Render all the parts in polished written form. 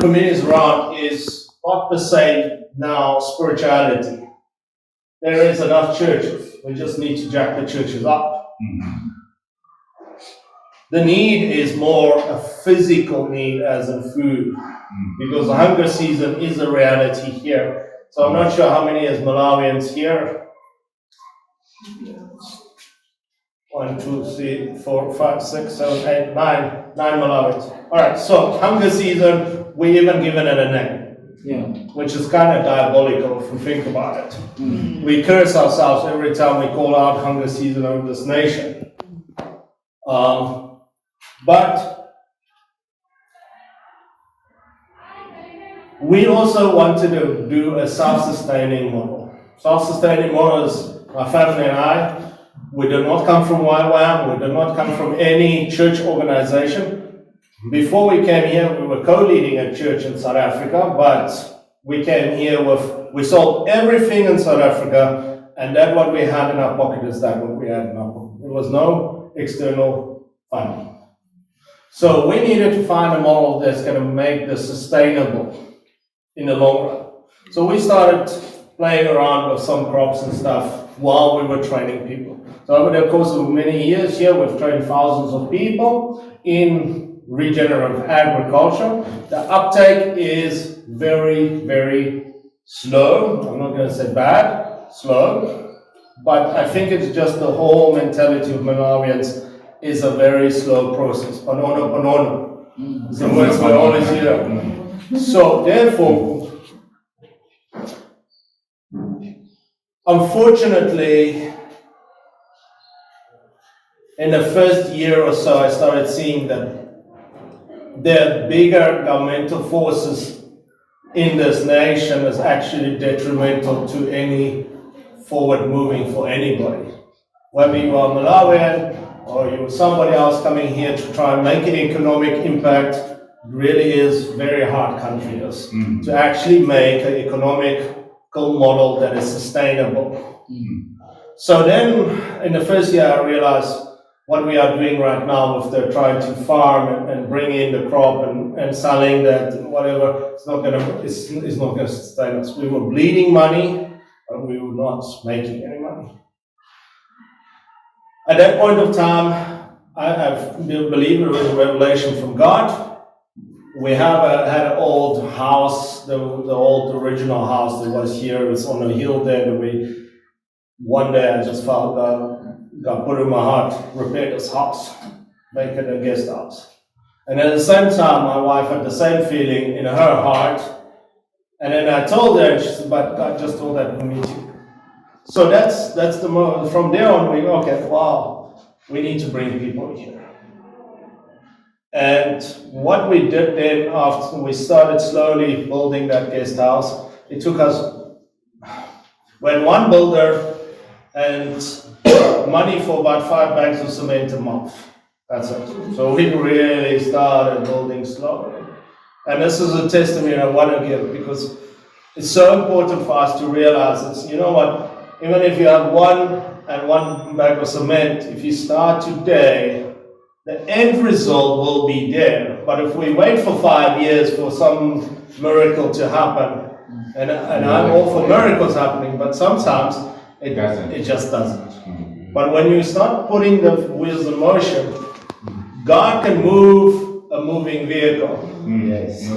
communities around is not per se now spirituality. There is enough churches. We just need to jack the churches up. Mm-hmm. The need is more a physical need as in food, because the hunger season is a reality here. So I'm not sure how many is Malawians here. 1, 2, 3, 4, 5, 6, 7, 8, 9 Malawians. All right, so hunger season, we even given it a name, which is kind of diabolical if we think about it. We curse ourselves every time we call out hunger season over this nation. But we also wanted to do a self-sustaining model. Self-sustaining model is my family and I. We did not come from YWAM. We did not come from any church organization. Before we came here, we were co-leading a church in South Africa, but we came here we sold everything in South Africa, and that what we had in our pocket is that what we had in our pocket. There was no external funding. So we needed to find a model that's going to make this sustainable in the long run. So we started playing around with some crops and stuff while we were training people. So over the course of many years here, we've trained thousands of people in regenerative agriculture. The uptake is very, very slow. I'm not going to say bad, slow. But I think it's just the whole mentality of Malawians is a very slow process. Panono. The words we always hear. So therefore, unfortunately, in the first year or so, I started seeing that the bigger governmental forces in this nation is actually detrimental to any forward moving for anybody. Whether you are Malawian or you're somebody else coming here to try and make an economic impact, really is very hard country is to actually make an economical model that is sustainable. So then in the first year I realized what we are doing right now with the trying to farm and bring in the crop and selling that and whatever, it's not gonna sustain us. We were bleeding money, but we were not making any money. At that point of time, I believe it was a revelation from God. We had an old house, the old original house that was here. It was on a hill there that one day I just felt God put in my heart, repair this house, make it a guest house. And at the same time, my wife had the same feeling in her heart. And then I told her, and she said, but God just told that to me too. So that's the moment. From there on, we need to bring people here. And what we did then after we started slowly building that guest house, it took us, when one builder and money for about 5 bags of cement a month. That's it. So we really started building slowly. And this is a testimony I want to give because it's so important for us to realize this. You know what? Even if you have one bag of cement, if you start today, the end result will be there. But if we wait for 5 years for some miracle to happen, and I'm all for miracles happening, but sometimes it just doesn't. But when you start putting the wheels in motion, God can move a moving vehicle. Yes.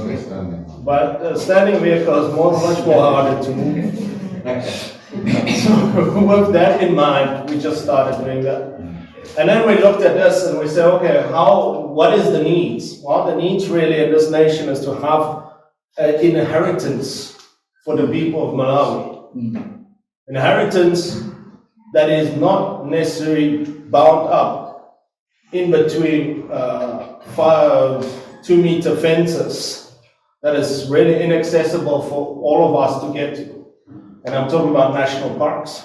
But a standing vehicle is much more harder to move. So with that in mind, we just started doing that. And then we looked at this and we said, okay, what is the needs? Well, the needs really in this nation is to have an inheritance for the people of Malawi. Inheritance that is not necessarily bound up in between 2-meter fences that is really inaccessible for all of us to get to. And I'm talking about national parks.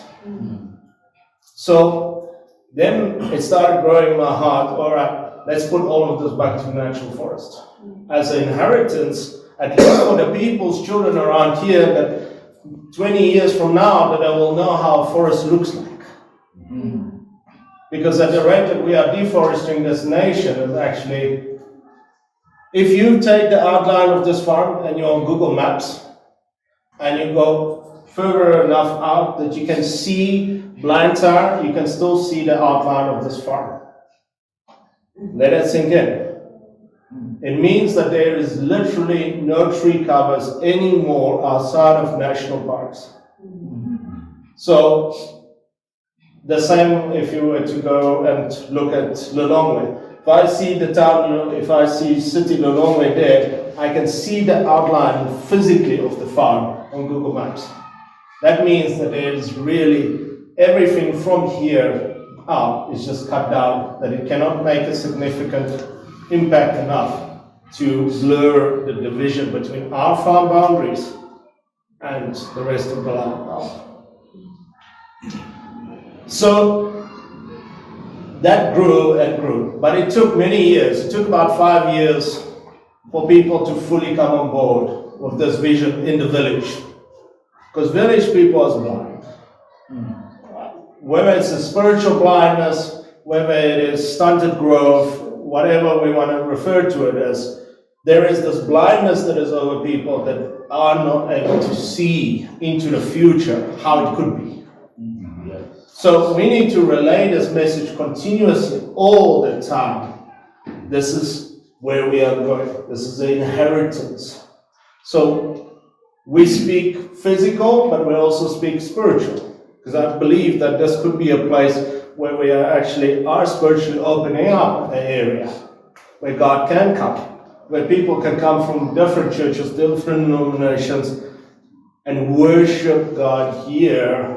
So then it started growing in my heart, all right, let's put all of this back to natural forest. As an inheritance, at least for the people's children around here, that 20 years from now, that they will know how a forest looks like. Because at the rate that we are deforesting this nation is actually If you take the outline of this farm and you're on Google Maps and you go further enough out that you can see Blantyre, you can still see the outline of this farm. Let it sink in. It means that there is literally no tree covers anymore outside of national parks. So the same if you were to go and look at Lilongwe. If I see the town, if I see city Lilongwe there, I can see the outline physically of the farm on Google Maps. That means that there is really everything from here out is just cut down, that it cannot make a significant impact enough to blur the division between our farm boundaries and the rest of the land. So that grew and grew, but it took many years. It took about 5 years for people to fully come on board with this vision in the village, because village people are blind. Whether it's a spiritual blindness, whether it is stunted growth, whatever we want to refer to it as, there is this blindness that is over people that are not able to see into the future how it could be. So we need to relay this message continuously all the time. This is where we are going. This is the inheritance. So we speak physical, but we also speak spiritual. Because I believe that this could be a place where we are spiritually opening up an area where God can come, where people can come from different churches, different denominations, and worship God here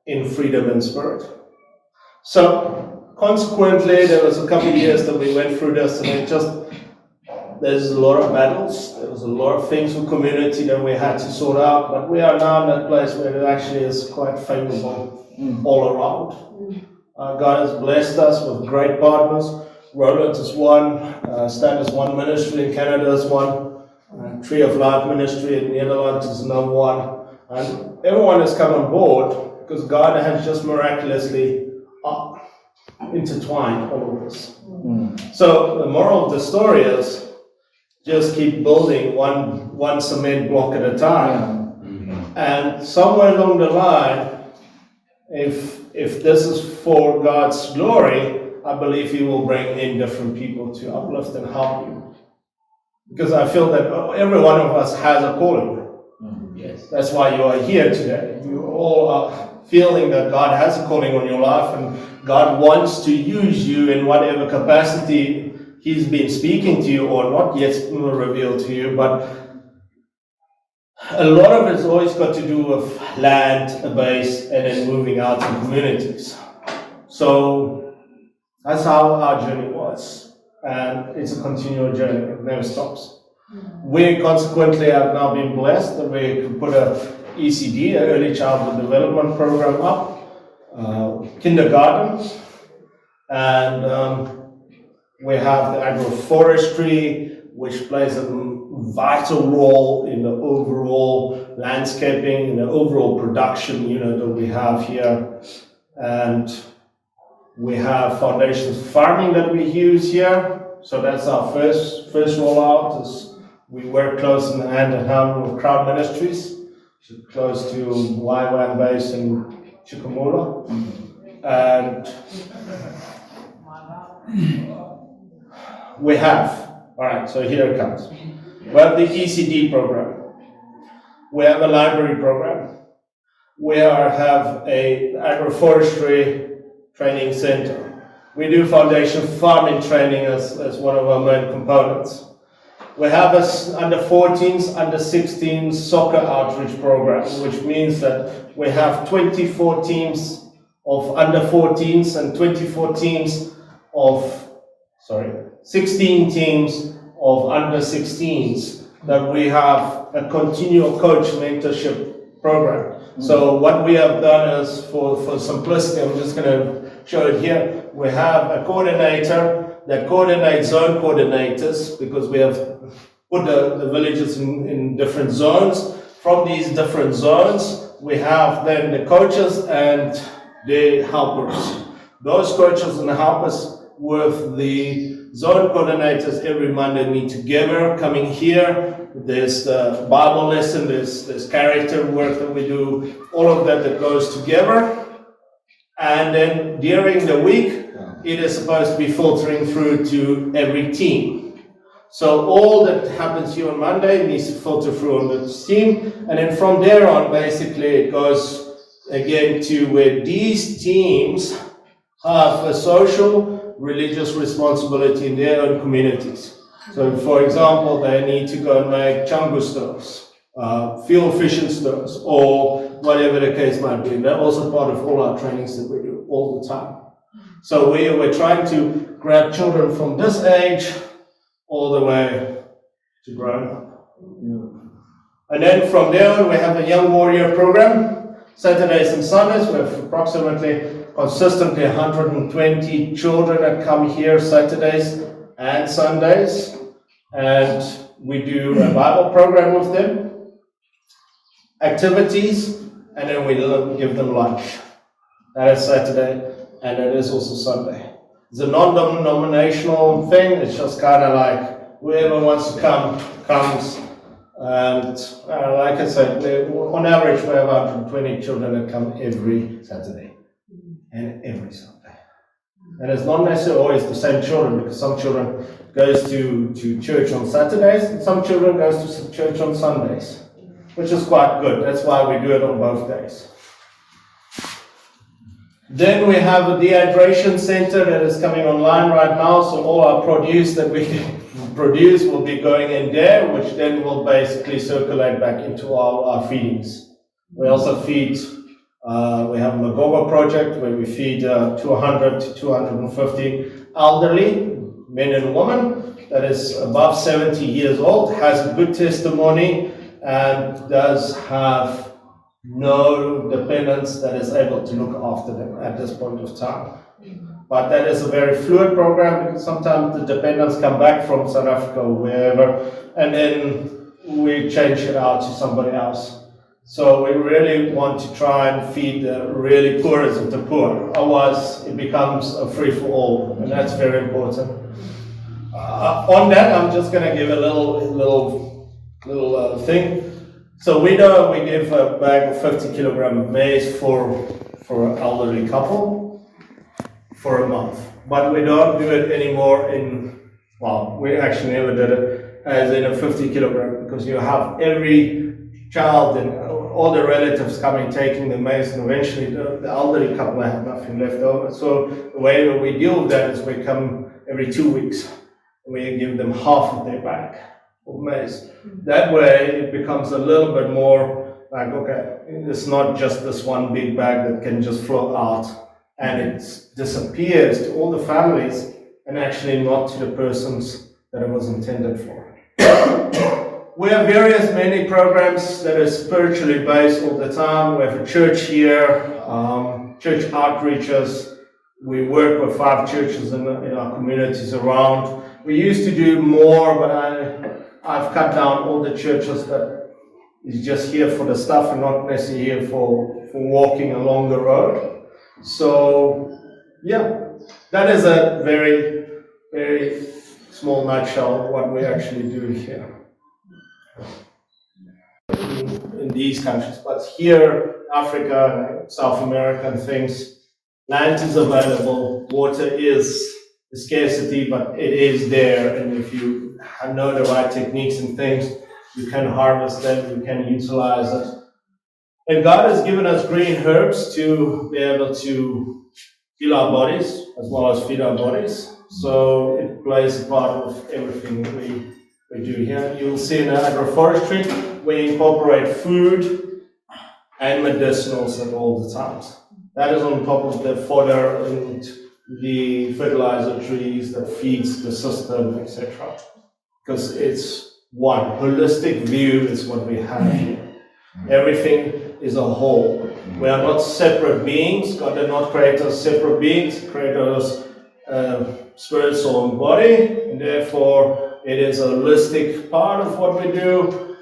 in freedom and spirit. So consequently, there was a couple of years that we went through this, and there's a lot of battles, there was a lot of things with community that we had to sort out, but we are now in that place where it actually is quite favorable all around. God has blessed us with great partners. Roland is one, Stan is one, ministry in Canada is one, Tree of Life ministry in the Netherlands is another one, and everyone has come on board because God has just miraculously intertwined all of this. So the moral of the story is just keep building one cement block at a time, and somewhere along the line, if this is for God's glory, I believe He will bring in different people to uplift and help you. Because I feel that every one of us has a calling. Yes. That's why you are here today. You all are feeling that God has a calling on your life, and God wants to use you in whatever capacity He's been speaking to you or not yet revealed to you. But a lot of it's always got to do with land, a base, and then moving out to communities. So that's how our journey was. And it's a continual journey, it never stops. We consequently have now been blessed that we could put a ECD, an Early Childhood Development Program up, kindergarten, and we have the agroforestry, which plays a vital role in the overall landscaping, in the overall production unit that we have here. And we have foundations farming that we use here. So that's our first rollout. Is we work close in hand in hand with Crowd Ministries, close to YWAM base in Chickamauga. And we have, all right, so here it comes. We have the ECD program. We have a library program. We have a agroforestry training center. We do foundation farming training as one of our main components. We have a under 14s, under 16s soccer outreach program, which means that we have 24 teams of under 14s and 16 teams of under 16s that we have a continual coach mentorship program. So what we have done is, for simplicity, I'm just going to show it here. We have a coordinator that coordinates zone coordinators, because we have put the villages in different zones. From these different zones, we have then the coaches and the helpers. Those coaches and helpers with the zone coordinators every Monday meet together, coming here. There's the Bible lesson, there's character work that we do, all of that goes together. And then during the week, it is supposed to be filtering through to every team. So all that happens here on Monday needs to filter through on the team. And then from there on, basically, it goes again to where these teams have a social, religious responsibility in their own communities. So, for example, they need to go and make changu stoves, fuel efficient stoves, or whatever the case might be. They're also part of all our trainings that we do all the time. So we're trying to grab children from this age all the way to grown up. And then from there on, we have a Young Warrior program. Saturdays and Sundays, we have approximately consistently 120 children that come here Saturdays and Sundays. And we do a Bible program with them, activities, and then we give them lunch. That is Saturday, and that is also Sunday. It's a non-denominational thing. It's just kind of like whoever wants to come, comes. And like I said, on average, we have 120 children that come every Saturday and every Sunday. And it's not necessarily always the same children, because some children goes to church on Saturdays, and some children goes to church on Sundays, which is quite good. That's why we do it on both days. Then we have a dehydration center that is coming online right now, so all our produce that we produce will be going in there, which then will basically circulate back into our feedings. We also feed, we have a Magogo project where we feed 200 to 250 elderly men and women that is above 70 years old, has a good testimony, and does have no dependents that is able to look after them at this point of time. But that is a very fluid program, because sometimes the dependents come back from South Africa or wherever, and then we change it out to somebody else. So we really want to try and feed the really poorest of the poor. Otherwise, it becomes a free-for-all, and that's very important. On that, I'm just going to give a little thing. So we know we give a bag of 50 kilogram of maize for an elderly couple for a month, but we don't do it anymore we actually never did it as in a 50 kilogram, because you have every child and all the relatives coming taking the maize, and eventually the elderly couple have nothing left over. So the way that we deal with that is we come every 2 weeks, and we give them half of their bag of maize. That way it becomes a little bit more like, okay, it's not just this one big bag that can just flow out and it disappears to all the families, and actually not to the persons that it was intended for. We have many programs that are spiritually based all the time. We have a church here, church outreaches. We work with 5 churches in our communities around. We used to do more, but I've cut down all the churches that is just here for the stuff and not necessarily here for walking along the road. So, yeah, that is a very, very small nutshell of what we actually do here in these countries. But here, Africa, South America and things, land is available, water is a scarcity, but it is there, and if you know the right techniques and things, you can harvest them, you can utilize it. And God has given us green herbs to be able to heal our bodies as well as feed our bodies. So it plays a part of everything we do here. You'll see in agroforestry, we incorporate food and medicinals at all the times. That is on top of the fodder and the fertilizer trees that feeds the system, etc. Because it's one holistic view is what we have here. Everything is a whole. We are not separate beings. God did not create us separate beings. He created us spirit, soul, and body, and therefore it is a holistic part of what we do.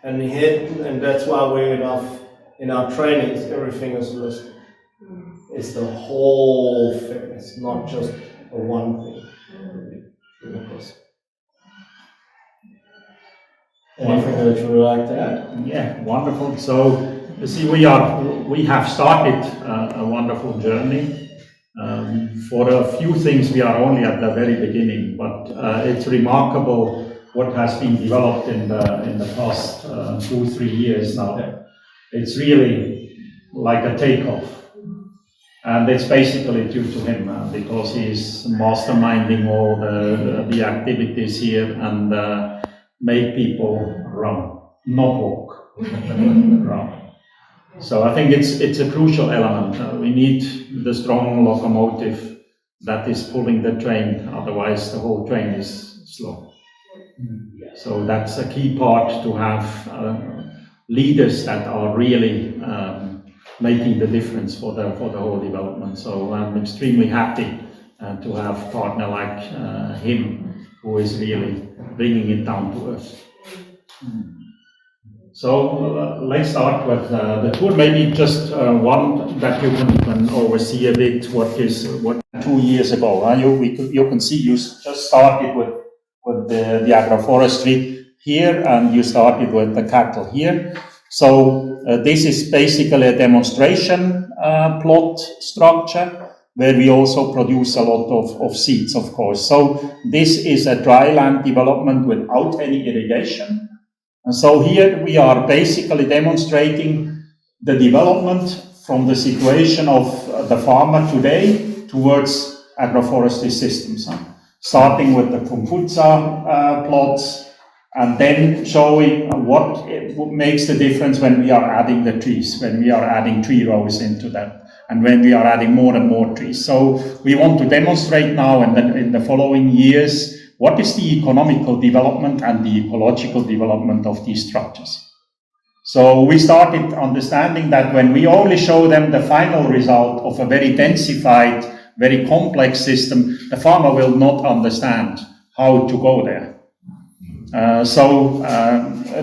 And that's why we're in our trainings. Everything is holistic. It's the whole thing. It's not just a one thing. Anything that you would like to add? Yeah, wonderful. So you see, we have started a wonderful journey. For a few things, we are only at the very beginning, but it's remarkable what has been developed in the past 2-3 years now. It's really like a takeoff. And it's basically due to him because he's masterminding all the activities here and make people run, not walk, run. So I think it's a crucial element. We need the strong locomotive that is pulling the train, otherwise the whole train is slow. So that's a key part to have leaders that are really making the difference for the whole development. So I'm extremely happy to have a partner like him, who is really bringing it down to earth. So let's start with the tour. Maybe just one that you can oversee a bit. What 2 years ago? You can see you just started with the agroforestry here, and you started with the cattle here. So this is basically a demonstration plot structure where we also produce a lot of seeds, of course. So this is a dry land development without any irrigation. And so here we are basically demonstrating the development from the situation of the farmer today towards agroforestry systems. Starting with the Kumfuza plots, and then showing what makes the difference when we are adding the trees, when we are adding tree rows into them, and when we are adding more and more trees. So we want to demonstrate now and then in the following years what is the economical development and the ecological development of these structures. So we started understanding that when we only show them the final result of a very densified, very complex system, the farmer will not understand how to go there. So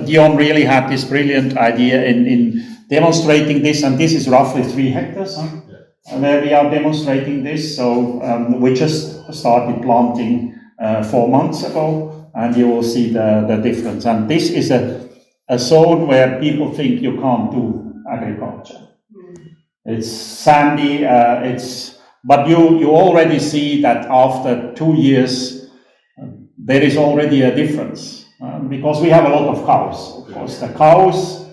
Dion really had this brilliant idea in demonstrating this, and this is roughly 3 hectares where we are demonstrating this. So we just started planting 4 months ago, and you will see the difference. And this is a zone where people think you can't do agriculture. It's sandy, but you already see that after 2 years, there is already a difference because we have a lot of cows. Of course, the cows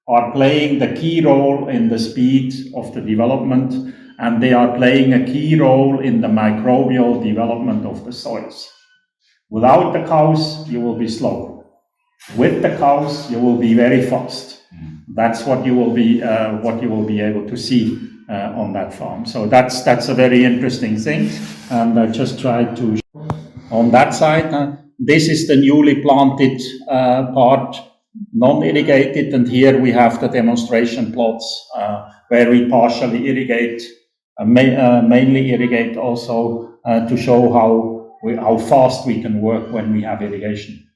are playing the key role in the speed of the development, and they are playing a key role in the microbial development of the soils. Without the cows, you will be slow. With the cows, you will be very fast. That's what you will be able to see on that farm. So that's a very interesting thing, and I just tried to. On that side, this is the newly planted part, non-irrigated, and here we have the demonstration plots where we partially irrigate, mainly irrigate also to show how fast we can work when we have irrigation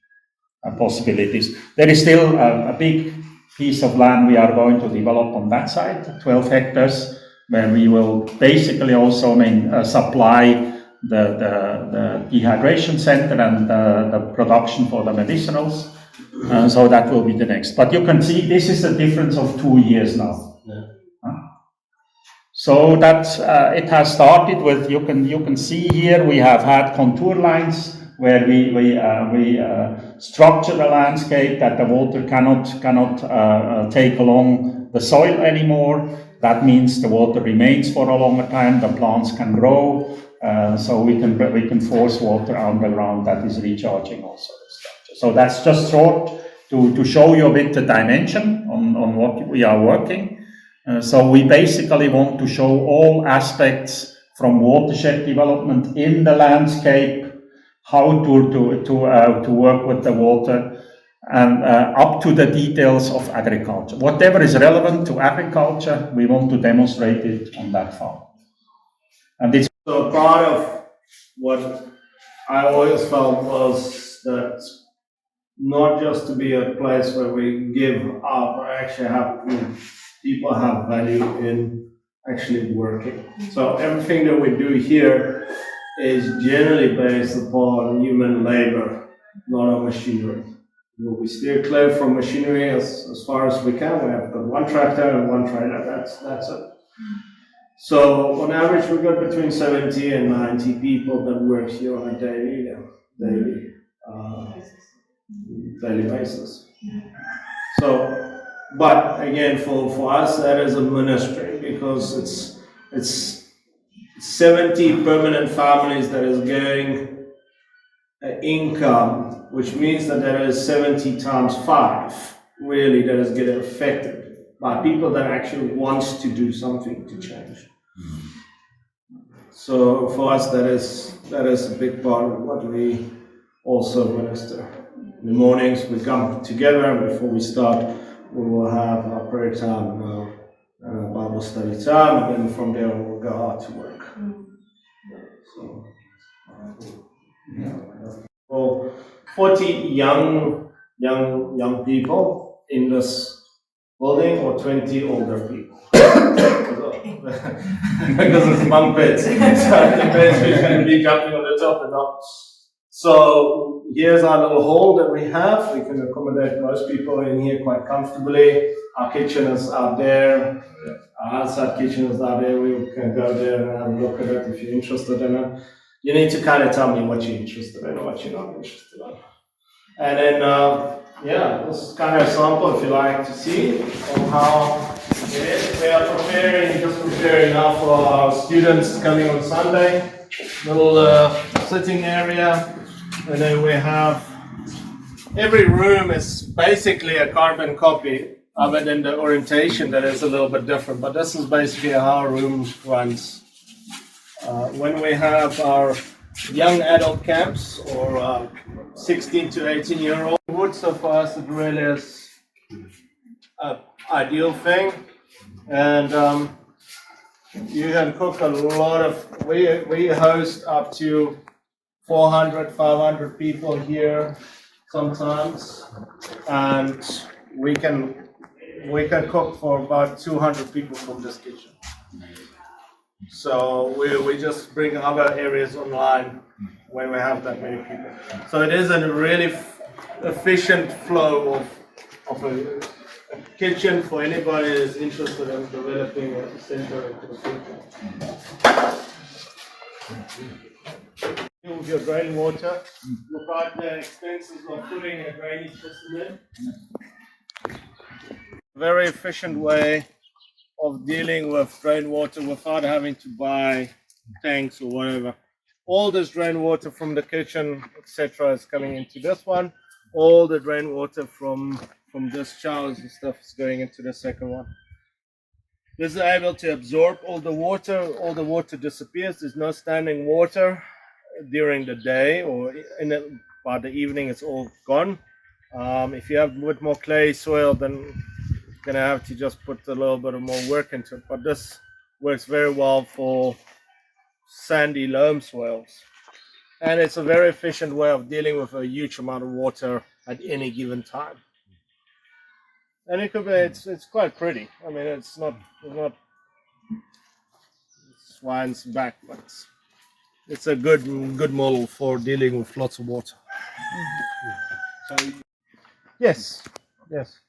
possibilities. There is still a big piece of land we are going to develop on that side, 12 hectares, where we will basically also supply the dehydration center and the production for the medicinals. So that will be the next. But you can see this is a difference of 2 years now. Yeah. So that it has started with, you can see here we have had contour lines where we structure the landscape that the water cannot take along the soil anymore. That means the water remains for a longer time, the plants can grow, so we can force water underground that is recharging also the structure. So that's just short to show you a bit the dimension on what we are working. So we basically want to show all aspects from watershed development in the landscape, how to work with the water, and up to the details of agriculture. Whatever is relevant to agriculture, we want to demonstrate it on that farm. And it's so part of what I always felt was that not just to be a place where we give up, or actually have people have value in actually working. So everything that we do here is generally based upon human labor, not on machinery. We steer clear from machinery as far as we can. We have got one tractor and one trailer. That's it. So on average, we've got between 70 and 90 people that work here on a daily basis. So, but again, for us, that is a ministry because it's 70 permanent families that is getting an income, which means that there is 70 times 5 really that is getting affected by people that actually wants to do something to change. So for us, that is a big part of what we also minister. In the mornings we come together, and before we start, we will have our prayer time, Bible study time, and then from there we'll go out to work. So, for 40 young people in this building, or 20 older people. Because it's bunk beds. So it depends who's going to be jumping on the top or not. So here's our little hall that we have. We can accommodate most people in here quite comfortably. Our kitchen is out there. Our outside kitchen is out there. We can go there and have a look at it if you're interested in it. You need to kind of tell me what you're interested in and what you're not interested in. And then, this is kind of a sample, if you like to see, of how it is. We are preparing now for our students coming on Sunday. Little sitting area. And then we have, every room is basically a carbon copy, other than the orientation that is a little bit different. But this is basically how our room runs. When we have our young adult camps, or 16 to 18-year-old wood, so for us it really is an ideal thing. And you can cook a lot of, we host up to 400, 500 people here sometimes, and we can cook for about 200 people from this kitchen. So we just bring other areas online when we have that many people. So it is a really efficient flow of a kitchen for anybody that is interested in developing a center into the future. With your drain water, look at the expenses of putting a drainage system in. Very efficient way of dealing with drain water without having to buy tanks or whatever. All this drain water from the kitchen, etc., is coming into this one. All the drain water from this showers and stuff is going into the second one. This is able to absorb all the water disappears. There's no standing water during the day, or by the evening it's all gone. If you have a bit more clay soil, then you're gonna have to just put a little bit of more work into it. But this works very well for sandy loam soils, and it's a very efficient way of dealing with a huge amount of water at any given time. And it could be, it's quite pretty. I mean, it's not swine's back, but it's a good model for dealing with lots of water. So, Yes.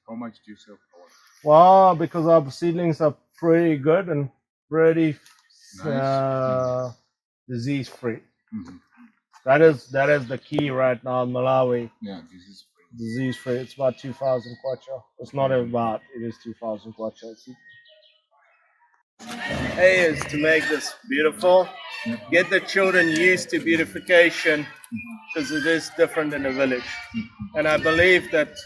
how much do you sell for? Well, because our seedlings are pretty good and pretty disease free. Mm-hmm. That is the key right now in Malawi. Yeah, this is free. Disease free. It's about 2,000 kwacha. It's not about. It is 2,000 kwacha. A is to make this beautiful. Get the children used to beautification, because it is different in the village. And I believe that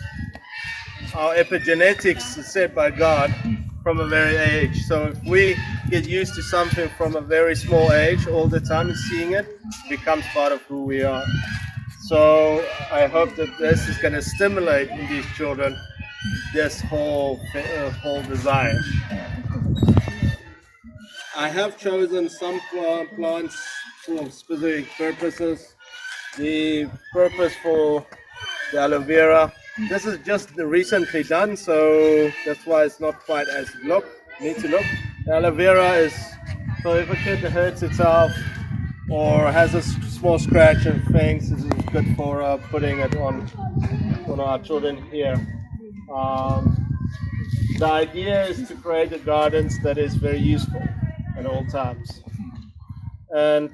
our epigenetics is set by God from a very age. So if we get used to something from a very small age, all the time seeing it, it becomes part of who we are. So I hope that this is going to stimulate in these children this whole desire. I have chosen some plants for specific purposes. The purpose for the aloe vera, this is just recently done, so that's why it's not quite as need to look. Aloe vera is, so if a kid hurts itself or has a small scratch and things, this is good for putting it on our children here. The idea is to create a gardens that is very useful at all times. And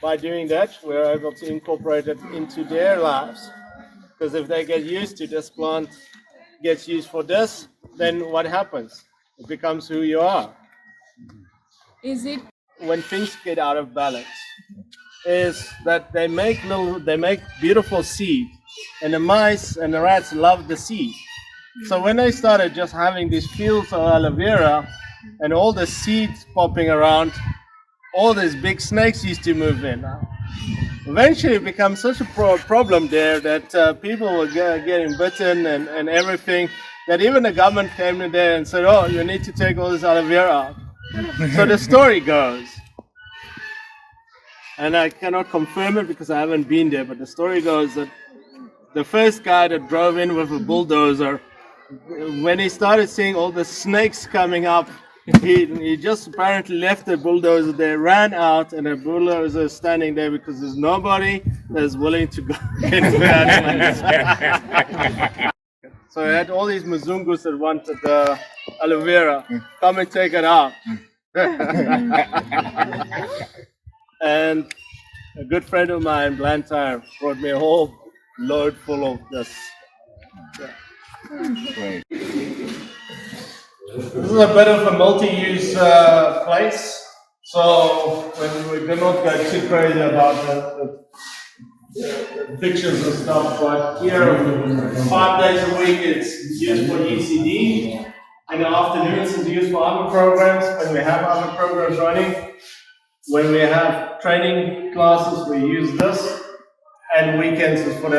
by doing that, we're able to incorporate it into their lives. Because if they get used to this plant, gets used for this, then what happens? It becomes who you are. Is it When things get out of balance, is that they make beautiful seed, and the mice and the rats love the seed. So when they started just having these fields of aloe vera and all the seeds popping around, all these big snakes used to move in. Eventually it becomes such a problem there that people were getting bitten and everything, that even the government came in there and said, oh, you need to take all this aloe vera out. So the story goes, and I cannot confirm it because I haven't been there, but the story goes that the first guy that drove in with a bulldozer, when he started seeing all the snakes coming up, he just apparently left the bulldozer there, ran out, and the bulldozer is standing there because there's nobody that's willing to go into that. So I had all these Mzungus that wanted the aloe vera, come and take it out. And a good friend of mine, Blantyre, brought me a whole load full of this. Great. This is a bit of a multi-use place, so when we do not go too crazy about the pictures and stuff, but here 5 days a week it's used for ECD, in the afternoons it's used for other programs, when we have other programs running. When we have training classes, we use this, and weekends is for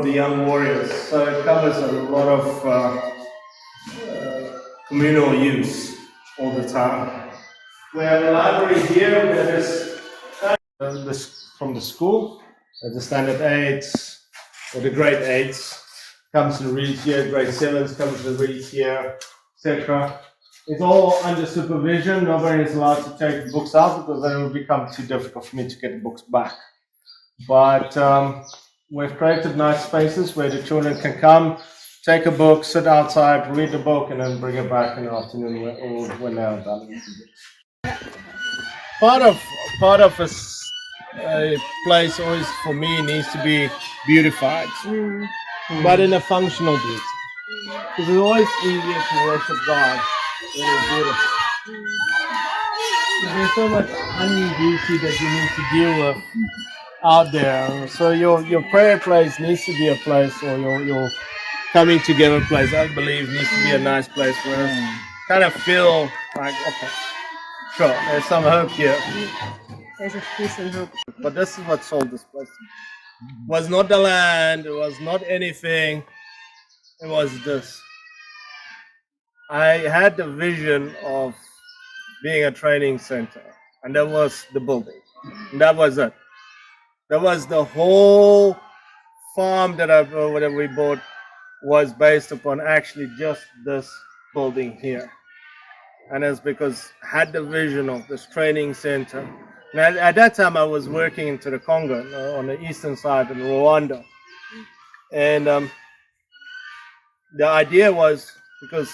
the young warriors. So it covers a lot of communal use all the time. We have a library here that is from the school, the standard 8s or the grade 8s comes and reads here, grade 7s comes and reads here, etc. It's all under supervision. Nobody is allowed to take the books out because then it will become too difficult for me to get the books back. But we've created nice spaces where the children can come, take a book, sit outside, read the book, and then bring it back in the afternoon or when they're done with the book. Part of a place always for me needs to be beautified, but in a functional beauty. Because it's always easier to worship God when it's beautiful. There's so much ugly beauty that you need to deal with out there. So your prayer place needs to be a place, or your coming together place, I believe, needs to be a nice place where you kind of feel like, okay, sure, there's some hope here. there's a peace and hope? But this is what sold this place. It was not the land, it was not anything, it was this. I had the vision of being a training center, and that was the building. And that was it. That was the whole farm that we bought was based upon actually just this building here. And it's because I had the vision of this training center. And at that time, I was working into the Congo on the eastern side in Rwanda. And the idea was because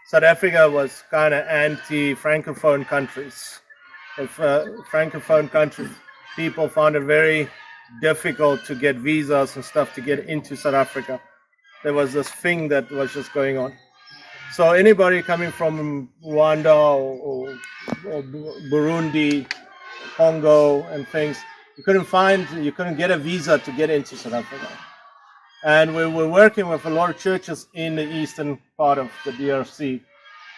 South Africa was kind of anti-Francophone countries. If Francophone countries, people found it very difficult to get visas and stuff to get into South Africa. There was this thing that was just going on. So anybody coming from Rwanda or Burundi, Congo and things, you couldn't get a visa to get into South Africa. And we were working with a lot of churches in the eastern part of the DRC,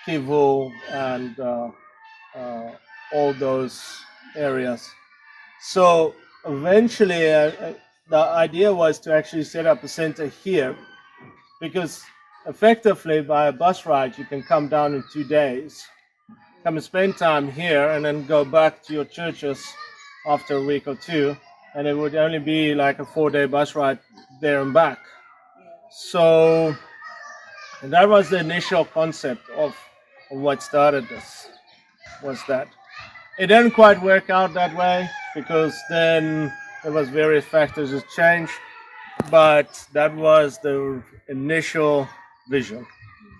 Kivu and all those areas. So eventually the idea was to actually set up a center here, because effectively by a bus ride you can come down in 2 days, come and spend time here and then go back to your churches after a week or two, and it would only be like a 4-day bus ride there and back. So that was the initial concept of of what started this was that it didn't quite work out that way because then there was various factors that changed, but that was the initial vision,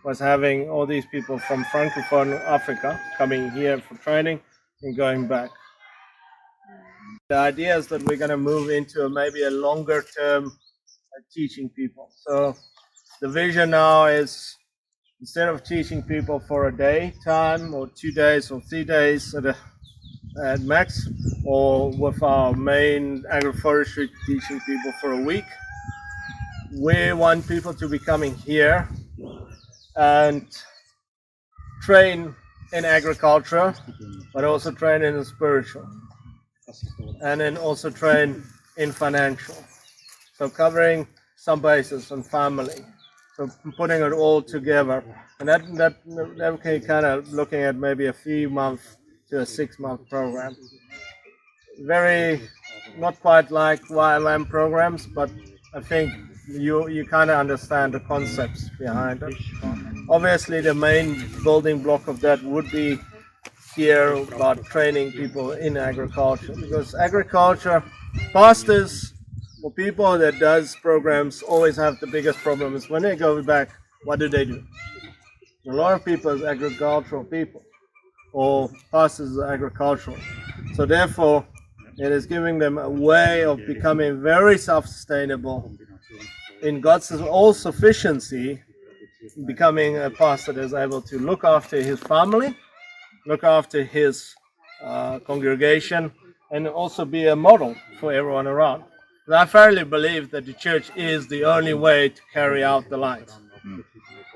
was having all these people from Francophone Africa coming here for training and going back. The idea is that we're going to move into maybe a longer term teaching people. So the vision now is, instead of teaching people for a day time or 2 days or 3 days at max, or with our main agroforestry teaching people for a week, we want people to be coming here and train in agriculture, but also train in the spiritual, and then also train in financial. So covering some bases on family. So putting it all together, and that kind of looking at maybe a 3-month to a 6-month program. Very not quite like YLM programs, but I think you kind of understand the concepts behind it. Obviously, the main building block of that would be here about training people in agriculture, because agriculture, pastors or people that does programs always have the biggest problem is when they go back, what do? A lot of people is agricultural people, or pastors are agricultural. So therefore, it is giving them a way of becoming very self-sustainable in God's all sufficiency, becoming a pastor that is able to look after his family, look after his congregation, and also be a model for everyone around. And I firmly believe that the church is the only way to carry out the light.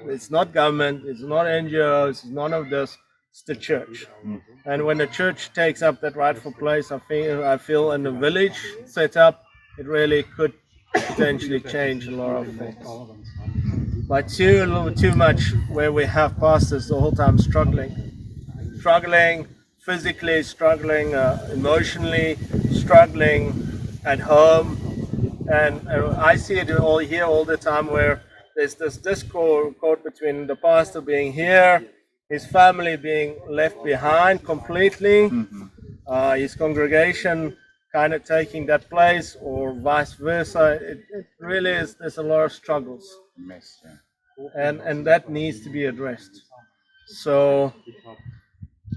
It's not government, it's not NGOs, it's none of this, it's the church. And when the church takes up that rightful place, I feel in the village set up, it really could potentially change a lot of things. But too much where we have pastors the whole time struggling physically, struggling emotionally, struggling at home, and I see it all the time where there's this discord between the pastor being here, his family being left behind completely, his congregation kind of taking that place, or vice versa. It really is. There's a lot of struggles, Mess, yeah. and that needs to be addressed. So,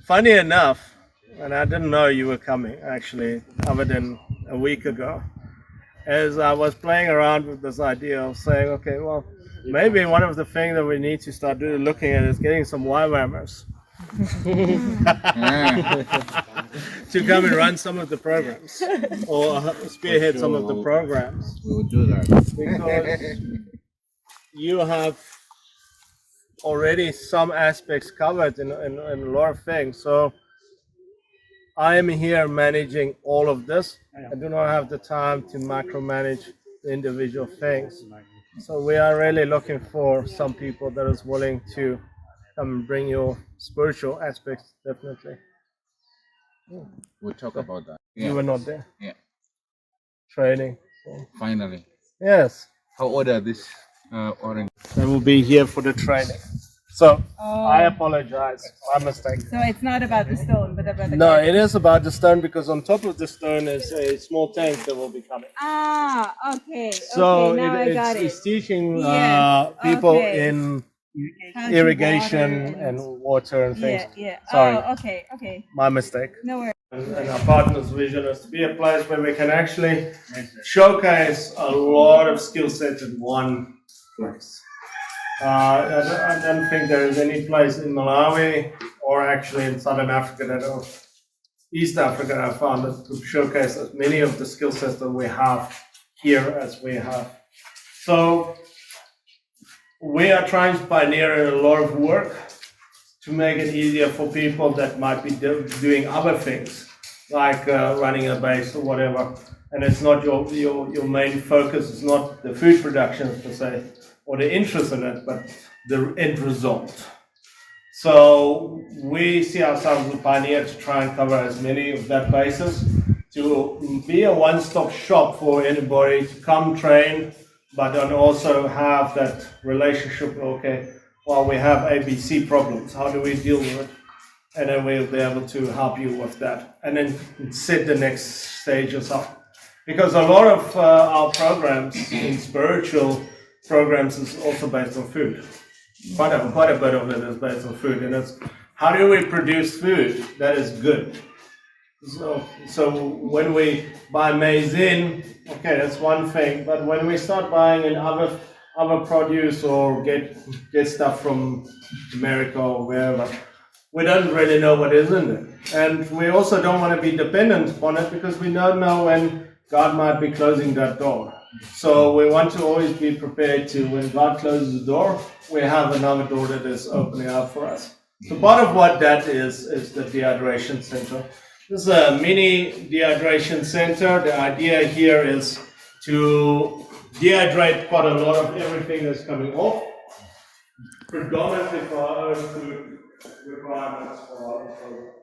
funny enough, and I didn't know you were coming actually, other than a week ago, as I was playing around with this idea of saying, okay, well, maybe one of the things that we need to start looking at is getting some YWAMers to come and run some of the programs, or spearhead some of the programs. We will do that. Because you have already some aspects covered in a lot of things. So I am here managing all of this. I do not have the time to micromanage the individual things. So we are really looking for some people that is willing to come and bring your spiritual aspects, definitely. We'll talk about that. You were not there. Yeah. Training. So. Finally. Yes. How old are these orange? They will be here for the training. So I apologize. My mistake. So it's not about the stone, but about the No, garden. it is about the stone, because on top of the stone is a small tank that will be coming. Ah, okay. So okay, now I got it. it's teaching Yes, people okay. in How to irrigation water and water and things. Yeah. Sorry, Oh, okay. my mistake. No worries. And our partner's vision is to be a place where we can actually showcase a lot of skill sets in one place. I don't think there is any place in Malawi or actually in Southern Africa or East Africa that I found that could showcase as many of the skill sets that we have here as we have. So we are trying to pioneer a lot of work to make it easier for people that might be doing other things, like running a base or whatever. And it's not your main focus, it's not the food production per se, or the interest in it, but the end result. So we see ourselves as a pioneer to try and cover as many of that basis, to be a one-stop shop for anybody to come train, but then also have that relationship, okay, well, we have ABC problems. How do we deal with it? And then we'll be able to help you with that. And then set the next stages up. Because a lot of our programs in spiritual programs is also based on food. Quite a bit of it is based on food. And it's how do we produce food that is good? So when we buy maize in, okay, that's one thing. But when we start buying in other produce or get stuff from America or wherever, we don't really know what is in it. And we also don't want to be dependent upon it because we don't know when God might be closing that door. So we want to always be prepared to, when God closes the door, we have another door that is opening up for us. So part of what that is the dehydration center. This is a mini dehydration center. The idea here is to dehydrate quite a lot of everything that's coming off, predominantly for our own food requirements for our programs.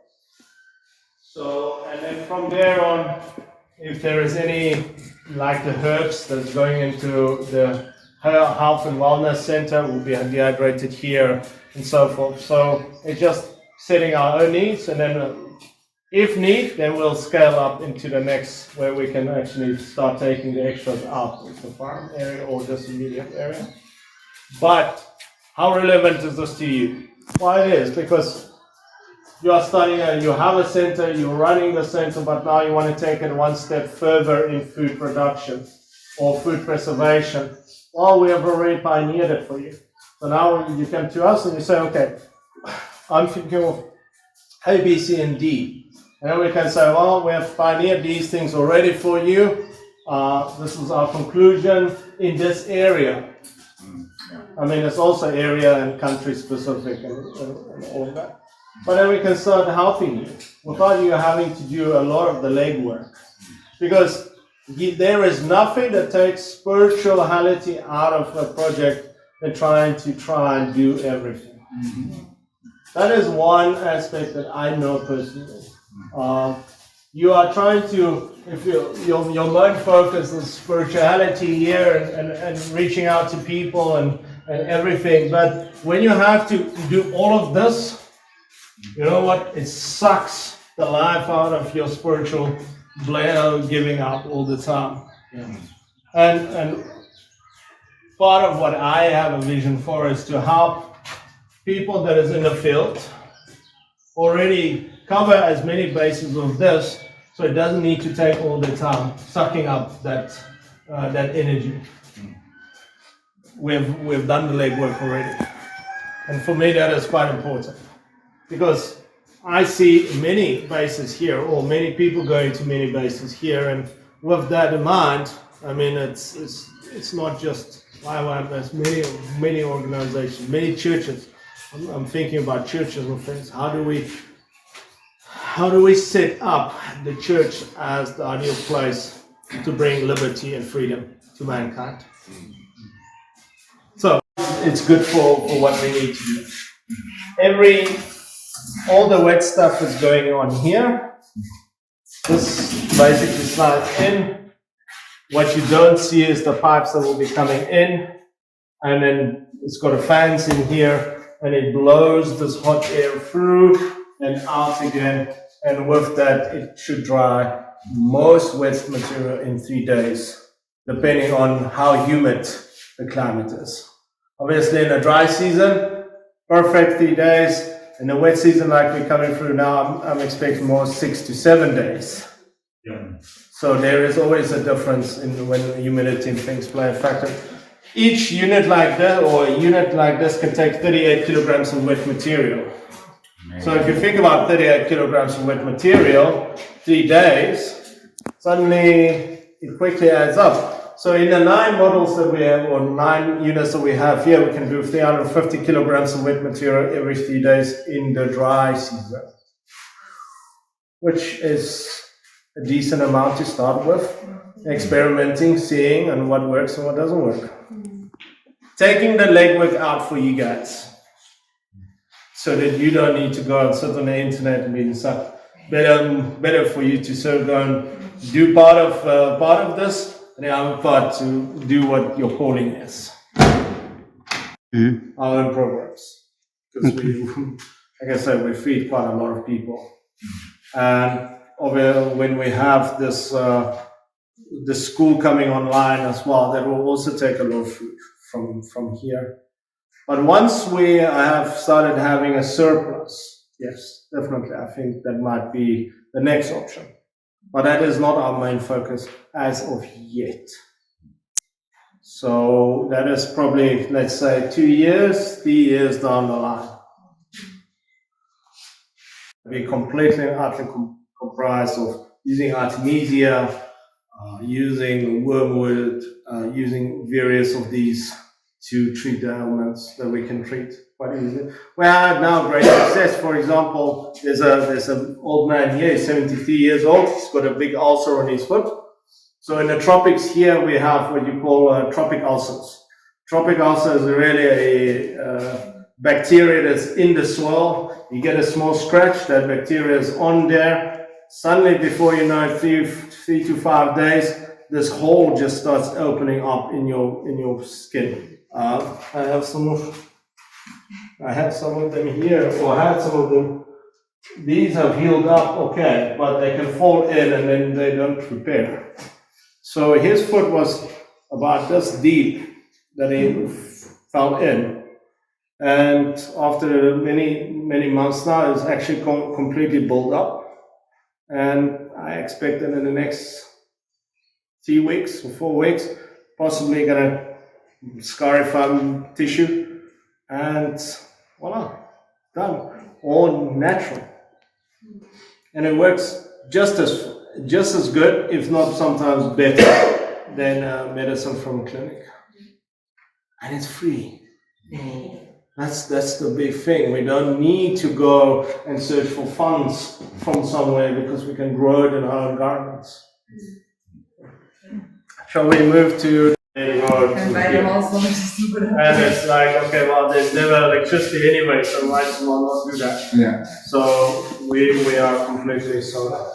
So, and then from there on, if there is any, like the herbs that's going into the health and wellness center, will be dehydrated here and so forth. So it's just setting our own needs, and then if need, then we'll scale up into the next where we can actually start taking the extras out of the farm area or just the medium area. But how relevant is this to you? Well, it is, because you are studying and you have a center, you're running the center, but now you want to take it one step further in food production or food preservation. Well, we have already pioneered it for you. So now you come to us and you say, okay, I'm thinking of A, B, C, and D. And then we can say, well, we have pioneered these things already for you. This is our conclusion in this area. I mean, it's also area and country specific and all that. But then we can start helping you without you having to do a lot of the legwork. Because there is nothing that takes spirituality out of a project than trying and do everything. That is one aspect that I know personally. You are trying to, if your main focus is spirituality here and reaching out to people and everything, but when you have to do all of this, you know what? It sucks the life out of your spiritual giving up all the time. Yeah. And part of what I have a vision for is to help people that is in the field already cover as many bases of this, so it doesn't need to take all the time sucking up that energy. We've done the legwork already, and for me that is quite important, because I see many bases here, or many people going to many bases here, and with that in mind, I mean it's not just YWAM. There's many organizations, many churches. I'm thinking about churches and things. How do we set up the church as the ideal place to bring liberty and freedom to mankind? So it's good for what we need to do. All the wet stuff is going on here. This basically slides in. What you don't see is the pipes that will be coming in, and then it's got a fans in here, and it blows this hot air through and out again. And with that, it should dry most wet material in 3 days, depending on how humid the climate is. Obviously, in the dry season, perfect 3 days. In the wet season, like we're coming through now, I'm expecting more 6 to 7 days. Yeah. So there is always a difference in when humidity and things play a factor. Each unit like that, or a unit like this, can take 38 kilograms of wet material. So if you think about 38 kilograms of wet material, 3 days, suddenly it quickly adds up. So in the 9 models that we have, or 9 units that we have here, we can do 350 kilograms of wet material every 3 days in the dry season, which is a decent amount to start with. Experimenting, seeing, and what works and what doesn't work. Taking the legwork out for you guys, so that you don't need to go and sit on the internet and be stuff. Better for you to sort of go and do part of this, and the other part to do what your calling is. our own programs. Because we, like I said, we feed quite a lot of people. And when we have this, the school coming online as well, that will also take a lot of food from here. But once I have started having a surplus, yes, definitely, I think that might be the next option. But that is not our main focus as of yet. So that is probably, let's say, 2 years, 3 years down the line. Be completely and utterly comprised of using artemisia, using wormwood, using various of these to treat the ailments that we can treat quite easily. We have now great success. For example, there's an old man here, he's 73 years old, he's got a big ulcer on his foot. So in the tropics here, we have what you call tropic ulcers. Tropic ulcer is really a bacteria that's in the soil. You get a small scratch, that bacteria is on there. Suddenly, before you know it, 3 to 5 days, this hole just starts opening up in your skin. I have some of them here, or I had some of them. These have healed up okay, but they can fall in and then they don't repair. So his foot was about this deep that he fell in. And after many months now, it's actually completely built up. And I expect that in the next 3 weeks or 4 weeks, possibly gonna scarify tissue, and voila, done. All natural. And it works just as good, if not sometimes better, than medicine from a clinic. And it's free. That's the big thing. We don't need to go and search for funds from somewhere because we can grow it in our own gardens. Shall we move to and it's like, okay, well, there's never electricity anyway, so might as well not do that. Yeah. So we are completely solar.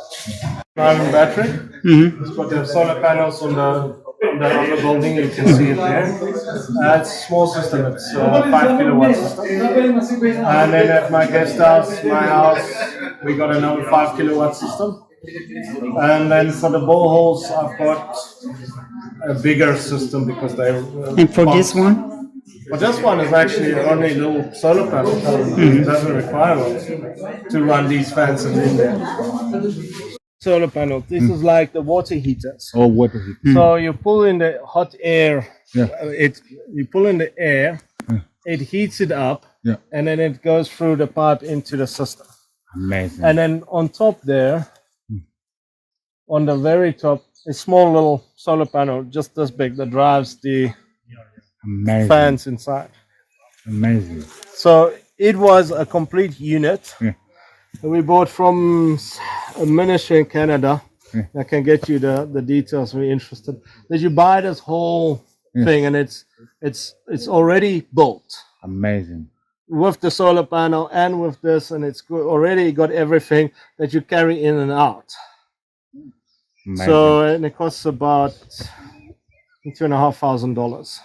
Driving battery. It's got the solar panels on the building. You can see it there. It's a small system. It's a 5 kilowatt system. And then at my guest house, my house, we got another 5 kilowatt system. And then for the boreholes, I've got a bigger system because they. And for this one? Well, this one is actually only a little solar panel. It doesn't require one to run these fans in there. Solar panel. This is like the water heaters. Oh, what is it? So you pull in the hot air. Yeah. You pull in the air. It heats it up. Yeah. And then it goes through the pipe into the system. Amazing. And then on top there, on the very top, a small little solar panel, just this big, that drives the fans inside. Amazing. So it was a complete unit that we bought from a ministry in Canada. I can get you the details if you're interested. That you buy this whole thing and it's already built. Amazing. With the solar panel and with this, and it's already got everything that you carry in and out. Amazing. So, and it costs about $2,500.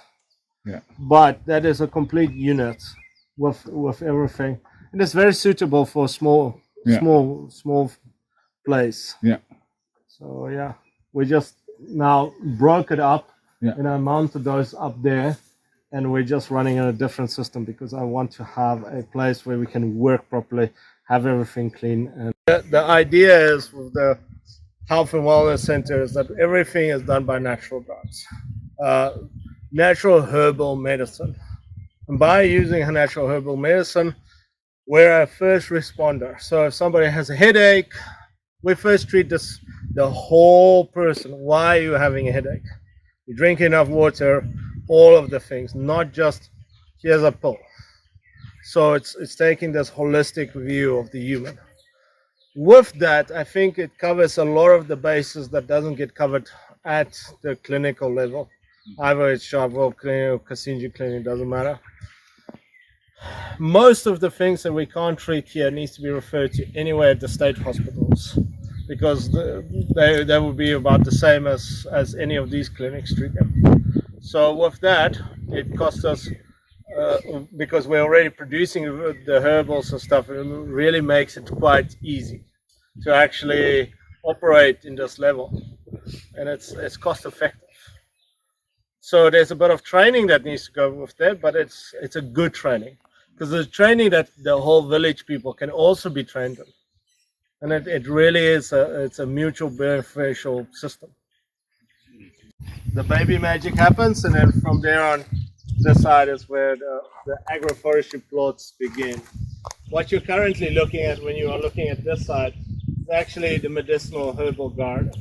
Yeah. But that is a complete unit with everything, and it's very suitable for a small place. Yeah. So yeah, we just now broke it up, Yeah. and I mounted those up there, and we're just running in a different system because I want to have a place where we can work properly, have everything clean. And the idea is with the Health and Wellness Center is that everything is done by natural guides, natural herbal medicine. And by using a natural herbal medicine, we're a first responder. So if somebody has a headache, we first treat the whole person. Why are you having a headache? You drink enough water, all of the things, not just here's a pill. So it's taking this holistic view of the human. With that, I think it covers a lot of the bases that doesn't get covered at the clinical level. Either it's Sharpeville Clinic or Kasinji Clinic, doesn't matter. Most of the things that we can't treat here needs to be referred to anywhere at the state hospitals, because they would be about the same as any of these clinics treat them. So with that, it costs us because we're already producing the herbals and stuff, it really makes it quite easy to actually operate in this level, and it's cost effective. So there's a bit of training that needs to go with that, but it's a good training, because there's training that the whole village people can also be trained in, and it really is it's a mutual beneficial system. The baby magic happens, and then from there on, this side is where the agroforestry plots begin. What you're currently looking at when you are looking at this side is actually the medicinal herbal garden.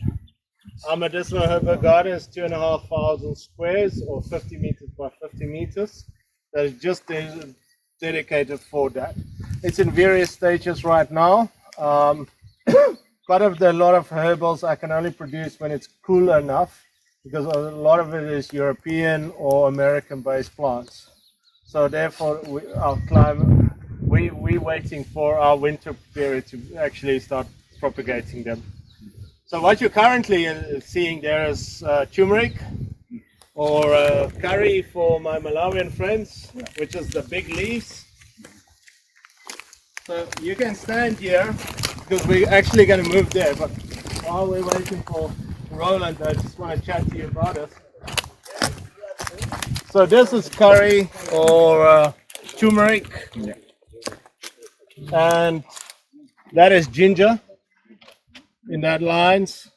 Our medicinal herbal garden is 2,500 squares, or 50 meters by 50 meters. That is just dedicated for that. It's in various stages right now. Quite a lot of herbals I can only produce when it's cool enough, because a lot of it is European or American-based plants. So therefore, our climate, we're waiting for our winter period to actually start propagating them. So what you're currently seeing there is turmeric, or curry for my Malawian friends, which is the big leaves. So you can stand here, because we're actually going to move there, but while we're waiting for Roland, I just want to chat to you about it. So this is curry, or turmeric, and that is ginger in that lines.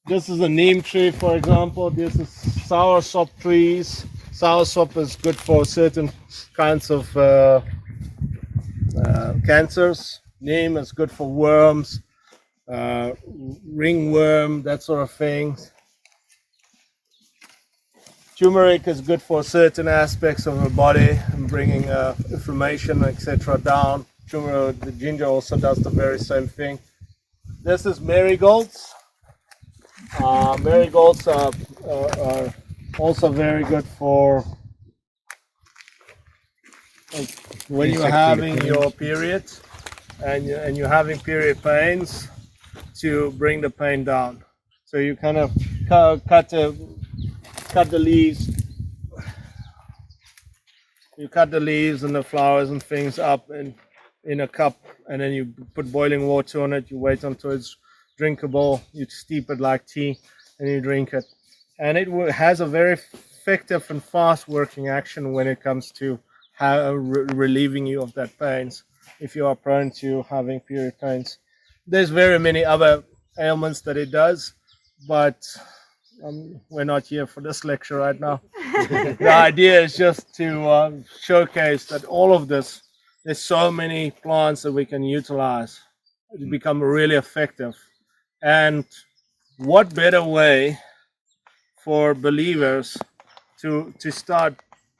This is a neem tree, for example. This is soursop trees. Soursop is good for certain kinds of cancers. Neem is good for worms, ringworm, that sort of thing. Turmeric is good for certain aspects of the body and bringing inflammation, etc. down. The ginger also does the very same thing. This is marigolds. Marigolds are also very good for when you're having your period and you're having period pains, to bring the pain down. So you kind of cut the leaves. You cut the leaves and the flowers and things up in a cup, and then you put boiling water on it. You wait until it's drinkable. You steep it like tea, and you drink it. And it has a very effective and fast working action when it comes to relieving you of that pains, if you are prone to having period pains. There's very many other ailments that it does, but we're not here for this lecture right now. The idea is just to showcase that all of this, there's so many plants that we can utilize to become really effective. And what better way for believers to start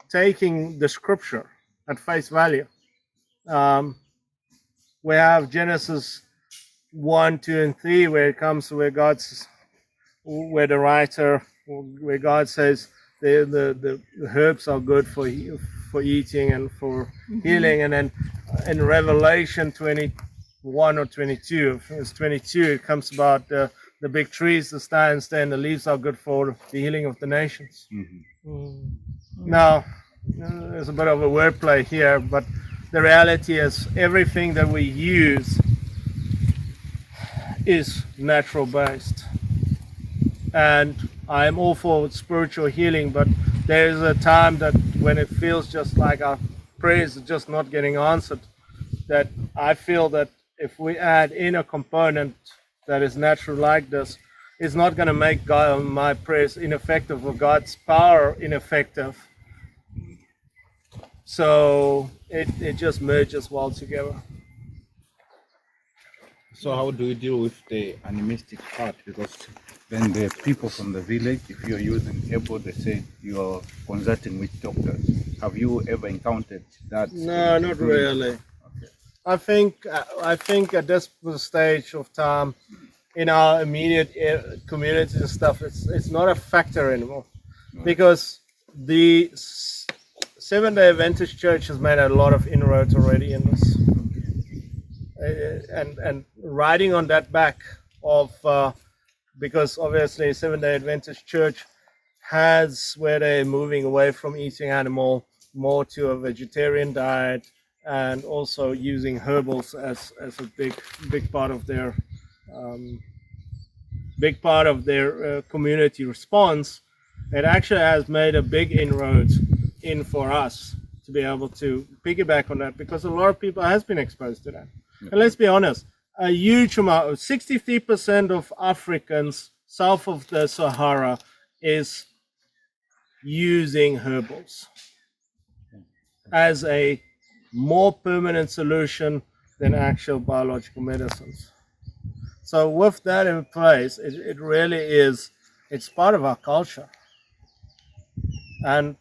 taking the scripture at face value? We have Genesis 1, 2, and 3, where it comes to where God says the herbs are good for eating and for healing. And then in Revelation 21 or 22, it's 22, it comes about the big trees, the stands there, and the leaves are good for the healing of the nations. Now, there's a bit of a wordplay here, but the reality is everything that we use is natural based. And I'm all for spiritual healing, but there is a time that when it feels just like our prayers are just not getting answered, that I feel that if we add in a component that is natural like this, it's not going to make my prayers ineffective or God's power ineffective. So it just merges well together. So how do you deal with the animistic part? Because then the people from the village, if you're using herbal, they say you're consulting with doctors. Have you ever encountered that? No, not really. Okay. I think at this stage of time, in our immediate communities and stuff, it's not a factor anymore, because the Seventh-day Adventist Church has made a lot of inroads already in this, and riding on that back of because obviously Seventh-day Adventist Church has where they're moving away from eating animal more to a vegetarian diet, and also using herbals as a big part of their community response, it actually has made a big inroads in for us to be able to piggyback on that, because a lot of people has been exposed to that. And let's be honest, a huge amount, 63% of Africans south of the Sahara is using herbals as a more permanent solution than actual biological medicines. So with that in place, it really is, it's part of our culture. And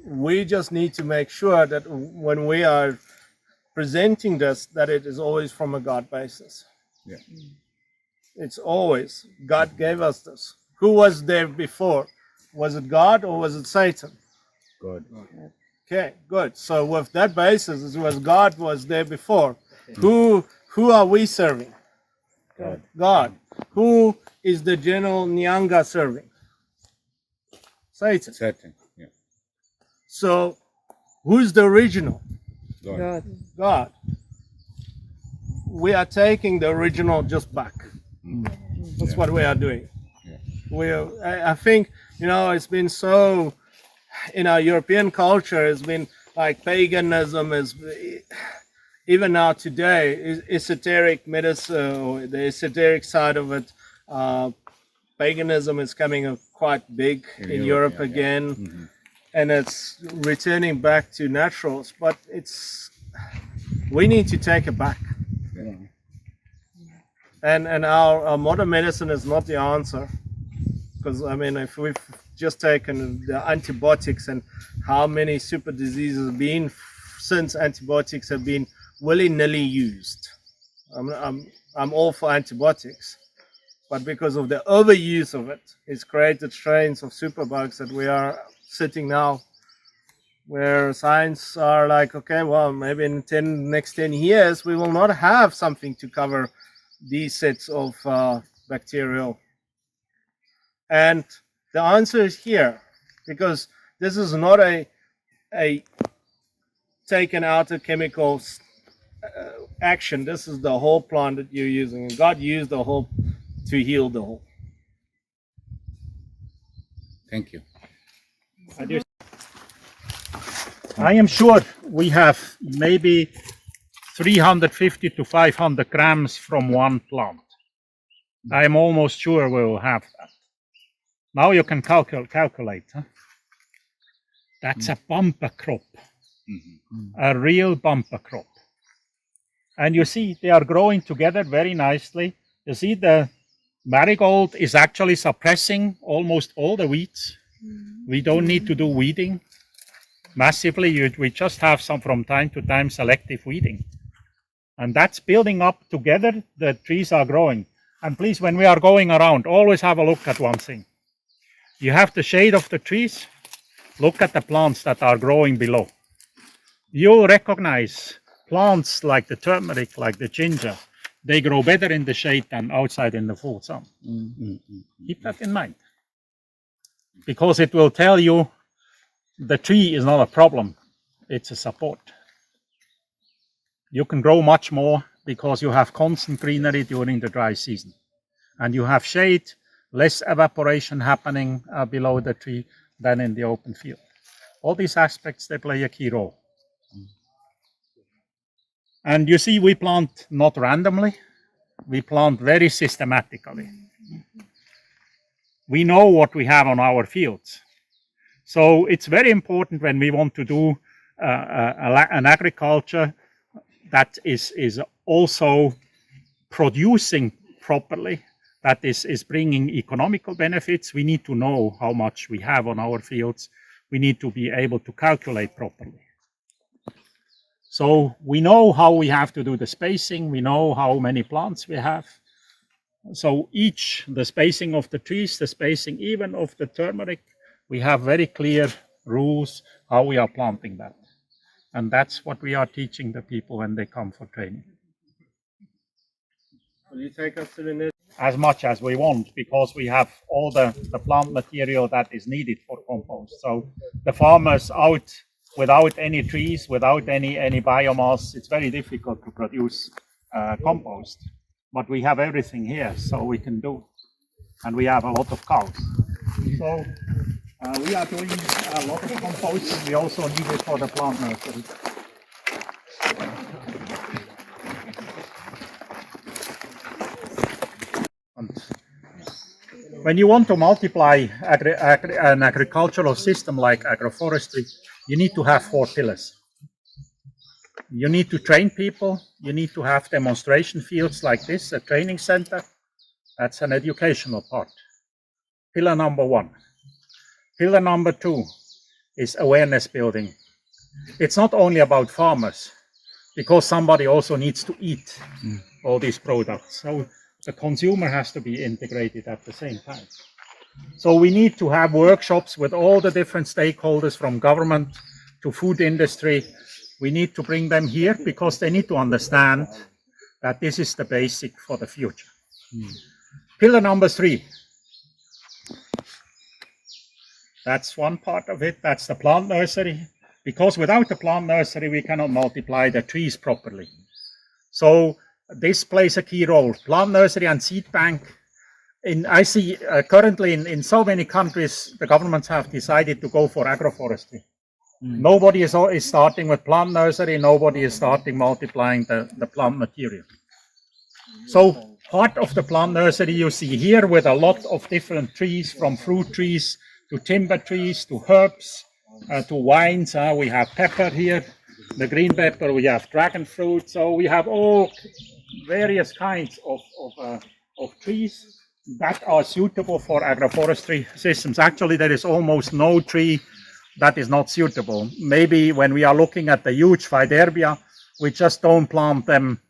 we just need to make sure that when we are presenting this, that it is always from a God basis. Yeah. It's always, God gave us this. Who was there before? Was it God or was it Satan? God. Okay, good. So with that basis, it was God was there before. Who are we serving? God. God. Who is the general Nyanga serving? Satan. Certain. Yeah. So who's the original? God. God. We are taking the original just back. That's what we are doing. Yeah. I think, it's been so, in our European culture, it's been like paganism is, even now today, esoteric medicine, or the esoteric side of it, paganism is coming quite big in Europe yeah. again. Mm-hmm. And it's returning back to naturals, but we need to take it back. Yeah. And our modern medicine is not the answer, because if we've just taken the antibiotics and how many super diseases have been since antibiotics have been willy-nilly used. I'm all for antibiotics, but because of the overuse of it, it's created strains of superbugs that we are sitting now, where science are like, okay, well, maybe in next 10 years we will not have something to cover these sets of bacterial. And the answer is here, because this is not a taken out of chemicals action. This is the whole plant that you're using, and God used the whole to heal the whole. Thank you. I am sure we have maybe 350 to 500 grams from one plant. I am almost sure we will have that. Now you can calculate. Huh? That's a bumper crop, a real bumper crop. And you see they are growing together very nicely. You see the marigold is actually suppressing almost all the weeds. We don't need to do weeding massively. We just have some from time to time selective weeding. And that's building up together. The trees are growing. And please, when we are going around, always have a look at one thing. You have the shade of the trees. Look at the plants that are growing below. You'll recognize plants like the turmeric, like the ginger. They grow better in the shade than outside in the full sun. Keep that in mind. Because it will tell you the tree is not a problem. It's a support. You can grow much more because you have constant greenery during the dry season. And you have shade, less evaporation happening below the tree than in the open field. All these aspects, they play a key role. And you see, we plant not randomly, we plant very systematically. We know what we have on our fields. So it's very important when we want to do an agriculture that is also producing properly, that is bringing economical benefits. We need to know how much we have on our fields. We need to be able to calculate properly. So we know how we have to do the spacing. We know how many plants we have. So the spacing of the trees, the spacing even of the turmeric, we have very clear rules how we are planting that. And that's what we are teaching the people when they come for training. Will you take us to the next? As much as we want, because we have all the plant material that is needed for compost. So the farmers out without any trees, without any biomass, it's very difficult to produce compost. But we have everything here, so we can do. And we have a lot of cows. So we are doing a lot of composting. We also need it for the plant nursery. And when you want to multiply an agricultural system like agroforestry, you need to have 4 pillars. You need to train people. You need to have demonstration fields like this, a training center. That's an educational part. Pillar number 1. Pillar number 2 is awareness building. It's not only about farmers, because somebody also needs to eat all these products. So the consumer has to be integrated at the same time. So we need to have workshops with all the different stakeholders, from government to food industry. We need to bring them here because they need to understand that this is the basic for the future. Pillar number 3. That's one part of it. That's the plant nursery. Because without the plant nursery, we cannot multiply the trees properly. So this plays a key role. Plant nursery and seed bank. I see currently in so many countries, the governments have decided to go for agroforestry. Nobody is starting with plant nursery. Nobody is starting multiplying the plant material. So part of the plant nursery you see here with a lot of different trees, from fruit trees to timber trees to herbs to wines. We have pepper here, the green pepper. We have dragon fruit. So we have all various kinds of trees that are suitable for agroforestry systems. Actually, there is almost no tree that is not suitable. Maybe when we are looking at the huge Fiderbia, we just don't plant them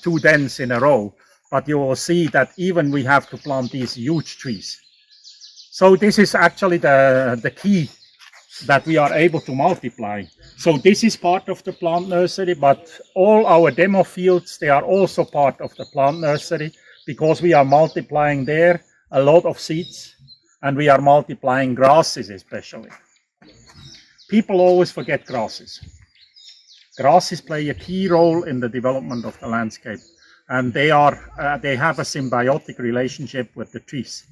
too dense in a row. But you will see that even we have to plant these huge trees. So this is actually the key that we are able to multiply. So this is part of the plant nursery, but all our demo fields, they are also part of the plant nursery, because we are multiplying there a lot of seeds, and we are multiplying grasses especially. People always forget grasses. Grasses play a key role in the development of the landscape, and they have a symbiotic relationship with the trees.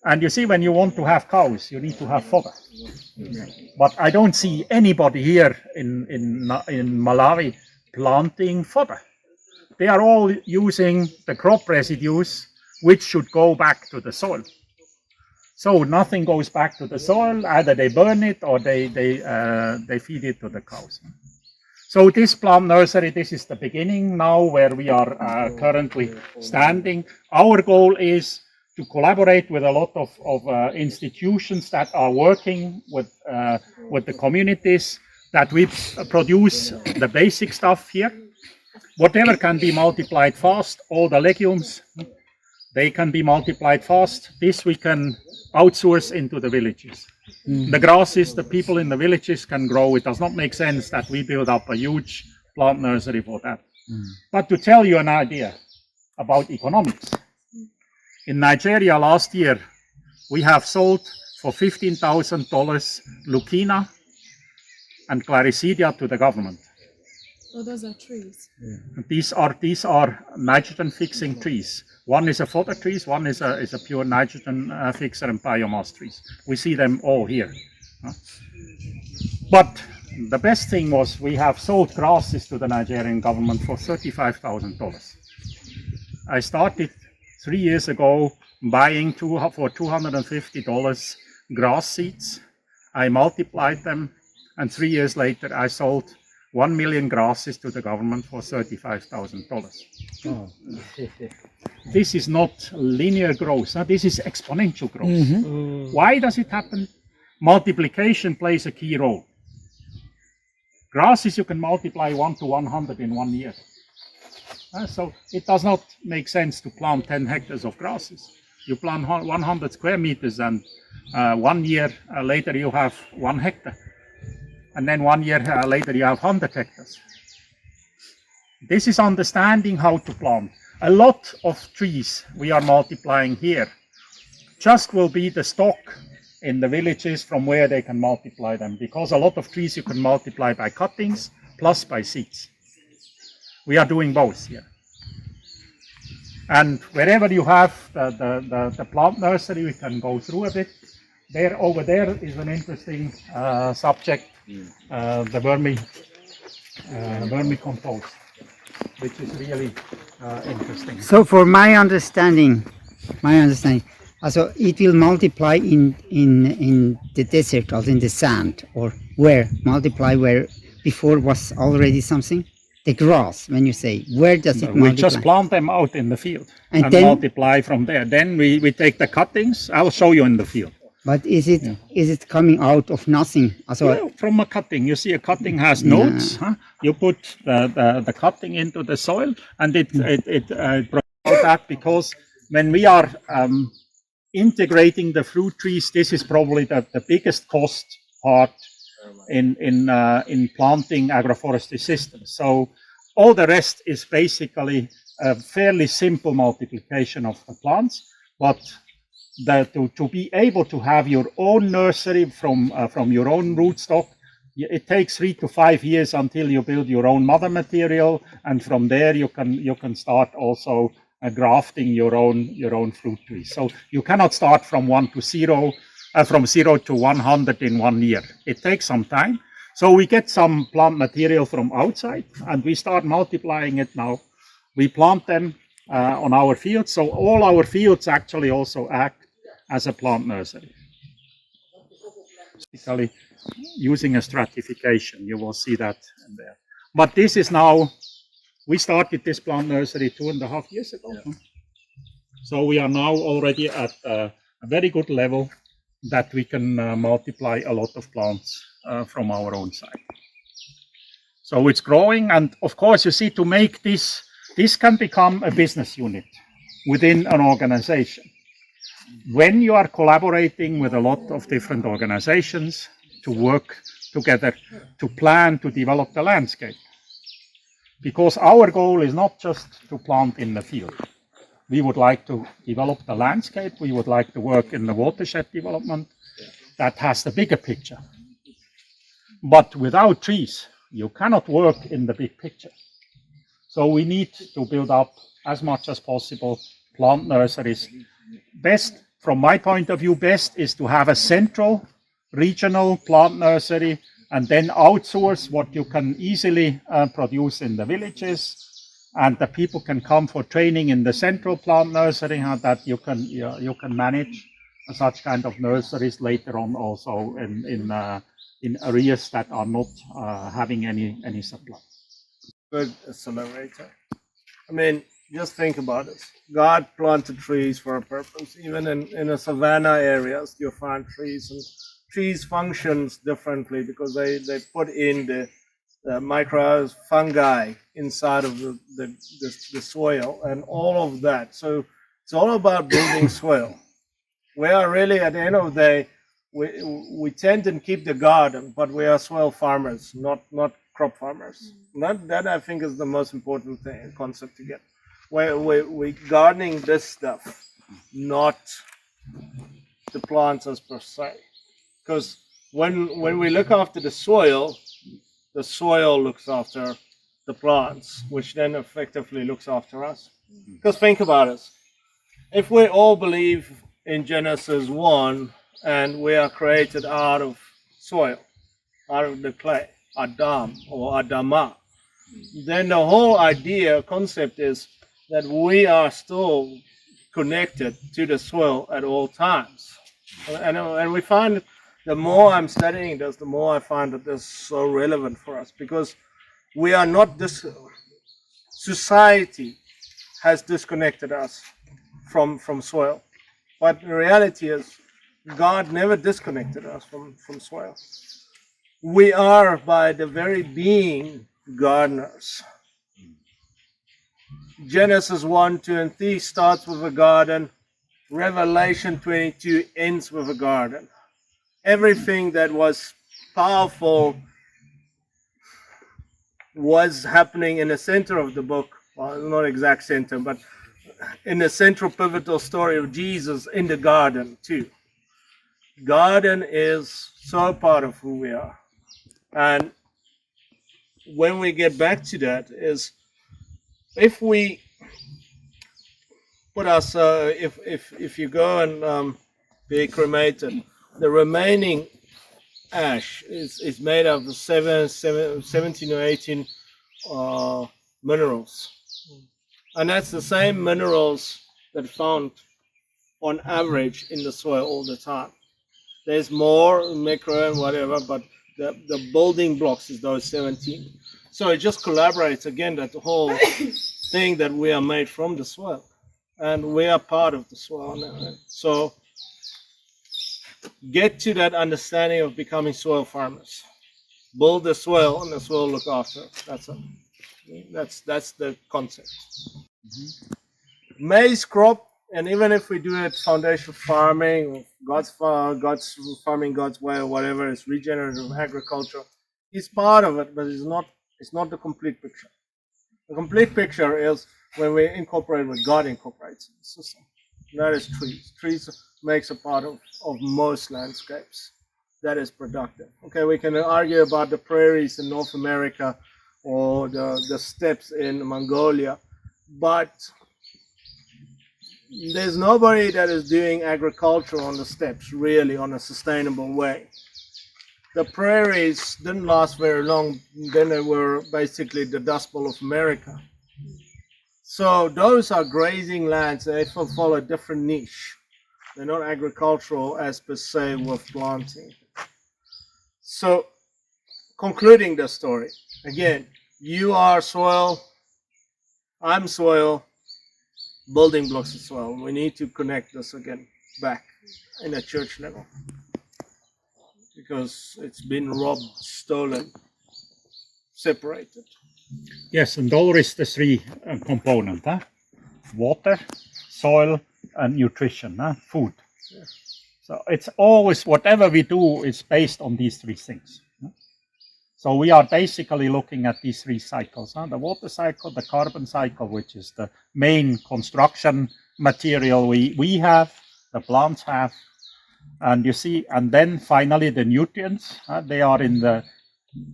And you see, when you want to have cows, you need to have fodder. But I don't see anybody here in Malawi planting fodder. They are all using the crop residues, which should go back to the soil. So nothing goes back to the soil. Either they burn it or they feed it to the cows. So this plant nursery, this is the beginning now where we are currently standing. Our goal is to collaborate with a lot of institutions that are working with the communities, that we produce the basic stuff here. Whatever can be multiplied fast, all the legumes, they can be multiplied fast. This we can outsource into the villages. The grasses, the people in the villages can grow. It does not make sense that we build up a huge plant nursery for that. But to tell you an idea about economics, in Nigeria last year, we have sold for $15,000 Lucina and Claricidia to the government. Oh, those are trees. These are nitrogen fixing trees. One is a fodder trees, one is a pure nitrogen fixer and biomass trees. We see them all here. But the best thing was we have sold grasses to the Nigerian government for $35,000. I started 3 years ago buying for $250 grass seeds. I multiplied them, and 3 years later I sold 1 million grasses to the government for $35,000. Oh. This is not linear growth. This is exponential growth. Why does it happen? Multiplication plays a key role. Grasses you can multiply 1 to 100 in 1 year. So it does not make sense to plant 10 hectares of grasses. You plant 100 square meters, and 1 year later you have 1 hectare. And then 1 year later you have 100 hectares. This is understanding how to plant. A lot of trees we are multiplying here just will be the stock in the villages from where they can multiply them, because a lot of trees you can multiply by cuttings plus by seeds. We are doing both here. And wherever you have the plant nursery, we can go through a bit. Over there is an interesting subject, the vermicompost, which is really interesting. So for my understanding, also it will multiply in the desert, or in the sand, or where before was already something? The grass, when you say, where does it We multiply? just plant them out in the field And and then- multiply from there. Then we take the cuttings. I'll show you in the field. But is it coming out of nothing? Also, Well, from a cutting, you see a cutting has nodes. Huh? You put the cutting into the soil, and it promotes that, because when we are integrating the fruit trees, this is probably the biggest cost part in planting agroforestry systems. So all the rest is basically a fairly simple multiplication of the plants, but to be able to have your own nursery from your own rootstock, it takes 3 to 5 years until you build your own mother material, and from there you can start also grafting your own fruit trees. So you cannot start from 0 to 100 in 1 year. It takes some time. So we get some plant material from outside, and we start multiplying it now. We plant them on our fields. So all our fields actually also act as a plant nursery. Basically, using a stratification, you will see that in there. But this is now, we started this plant nursery 2.5 years ago. Yeah. So we are now already at a very good level that we can multiply a lot of plants from our own side. So it's growing, and of course, you see, to make this can become a business unit within an organization. When you are collaborating with a lot of different organizations to work together, to plan, to develop the landscape. Because our goal is not just to plant in the field. We would like to develop the landscape. We would like to work in the watershed development that has the bigger picture. But without trees, you cannot work in the big picture. So we need to build up as much as possible plant nurseries. Best, from my point of view, best is to have a central regional plant nursery and then outsource what you can easily produce in the villages. And the people can come for training in the central plant nursery, that you can manage such kind of nurseries later on also in areas that are not having any supply. Good accelerator. I mean, just think about it. God planted trees for a purpose. Even in a savanna areas, you find trees, and trees functions differently because they put in the microbes, fungi inside of the soil and all of that. So it's all about building soil. We are really, at the end of the day, we tend to keep the garden, but we are soil farmers, not crop farmers. That I think is the most important concept to get. We're gardening this stuff, not the plants as per se. Because when we look after the soil looks after the plants, which then effectively looks after us. Because think about it. If we all believe in Genesis 1 and we are created out of soil, out of the clay, Adam or Adama, then the whole concept is that we are still connected to the soil at all times. And we find the more I'm studying this, the more I find that this is so relevant for us, because we are not society has disconnected us from soil. But the reality is God never disconnected us from soil. We are by the very being gardeners. Genesis 1, 2, and 3 starts with a garden. Revelation 22 ends with a garden. Everything that was powerful was happening in the center of the book. Well, not exact center, but in the central pivotal story of Jesus in the garden too. garden is so part of who we are. And when we get back to that is if we put us, if you go and be cremated, the remaining ash is made of the 17 or 18 minerals. And that's the same minerals that are found on average in the soil all the time. There's more micro and whatever, but the building blocks is those 17. So it just collaborates again, that whole thing that we are made from the soil. And we are part of the soil now. So get to that understanding of becoming soil farmers. Build the soil and the soil look after it. That's the concept. Maize crop, and even if we do it foundation farming, God's farming God's way or whatever, it's regenerative agriculture, is part of it, but it's not the complete picture. The complete picture is when we incorporate what God incorporates in the system. That is trees. Trees makes a part of most landscapes. That is productive. Okay, we can argue about the prairies in North America or the steppes in Mongolia, but there's nobody that is doing agriculture on the steppes really on a sustainable way. The prairies didn't last very long. Then they were basically the Dust Bowl of America. So those are grazing lands. They fulfill a different niche. They're not agricultural as per se with planting. So concluding the story, again, you are soil, I'm soil, building blocks of soil. We need to connect this again back in a church level because it's been robbed, stolen, separated. Yes, and there is the three components: water, soil, and nutrition, food. Yeah. So it's always, whatever we do is based on these three things. So we are basically looking at these three cycles: the water cycle, the carbon cycle, which is the main construction material we have, the plants have, and you see, and then finally the nutrients.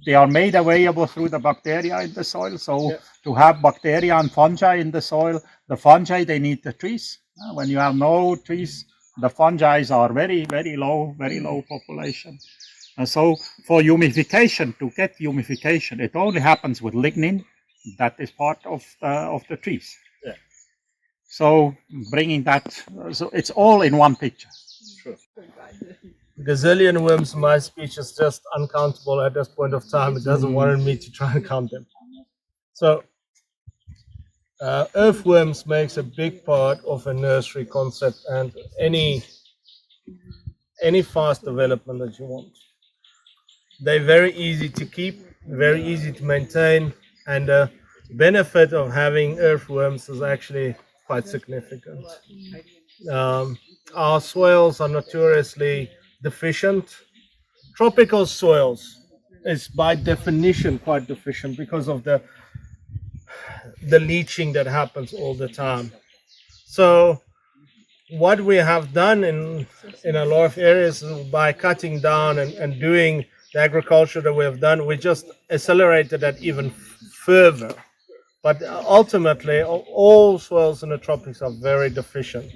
They are made available through the bacteria in the soil. So Yeah. to have bacteria and fungi in the soil, the fungi, they need the trees. When you have no trees, the fungi are very, very low population. And so for humidification, to get humidification, it only happens with lignin. That is part of the trees. Yeah. So bringing that, so it's all in one picture. Sure. Gazillion worms, my speech is just uncountable at this point of time. It doesn't warrant me to try and count them. So earthworms makes a big part of a nursery concept and any fast development that you want. They're very easy to keep, very easy to maintain, and the benefit of having earthworms is actually quite significant. Our soils are notoriously deficient. Tropical soils is by definition quite deficient because of the leaching that happens all the time. So what we have done in a lot of areas is by cutting down and doing the agriculture that we have done, we just accelerated that even further. But ultimately, all soils in the tropics are very deficient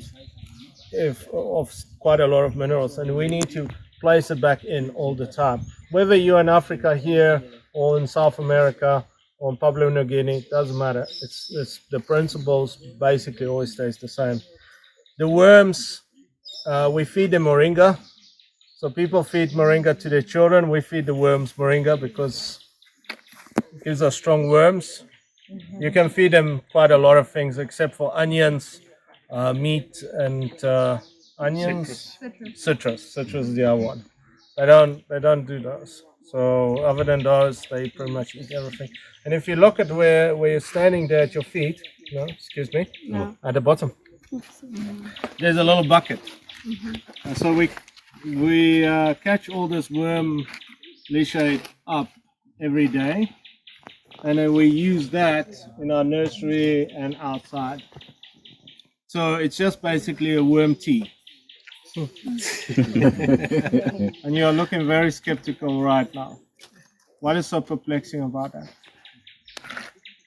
of quite a lot of minerals, and we need to place it back in all the time. Whether you're in Africa here or in South America or in Papua New Guinea, it doesn't matter. It's the principles basically always stays the same. The worms, we feed them moringa. So people feed moringa to their children. We feed the worms moringa because it gives us strong worms. You can feed them quite a lot of things except for onions, meat, and onions. Citrus is the other one. They don't do those. So other than those, they pretty much eat everything. And if you look at where you're standing there at your feet, excuse me, at the bottom, there's a little bucket. And so we catch all this worm leachate up every day, and then we use that in our nursery and outside. So it's just basically a worm tea. And you're looking very skeptical right now. What is so perplexing about that?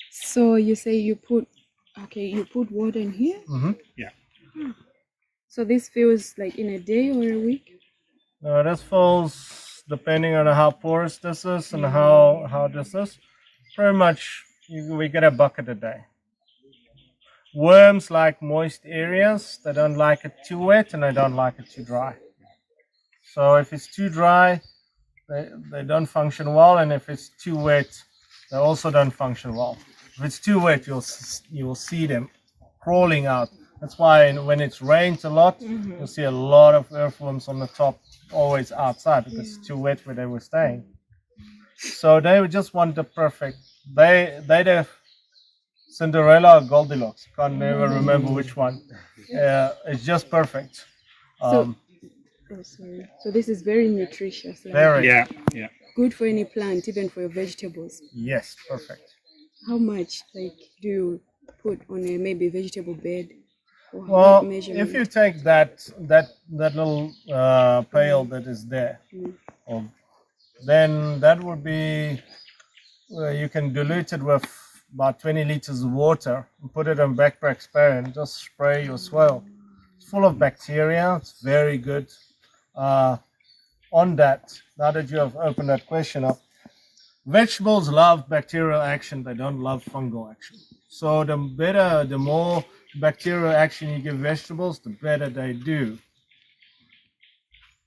So you say you put water in here. Mm-hmm. So this feels like in a day or a week. This falls depending on how porous this is and how this is. Pretty much, we get a bucket a day. Worms like moist areas. They don't like it too wet and they don't like it too dry. So if it's too dry, they don't function well, and if it's too wet, they also don't function well. If it's too wet, you will see them crawling out. That's why when it rains a lot, you'll see a lot of earthworms on the top, always outside, because it's too wet where they were staying. So they would just want the perfect. They'd have Cinderella or Goldilocks. Can't never remember which one. It's just perfect. Sorry. So this is very nutritious. Like Very. Yeah. good for any plant, even for your vegetables. Yes, perfect. How much like do you put on a maybe vegetable bed? Or Well, what measurement? if you take that little pail that is there, then that would be you can dilute it with about 20 liters of water and put it in backpack spray and just spray your soil. It's full of bacteria. It's very good. On that, now that you have opened that question up, vegetables love bacterial action. They don't love fungal action. So the more bacterial action you give vegetables, the better they do.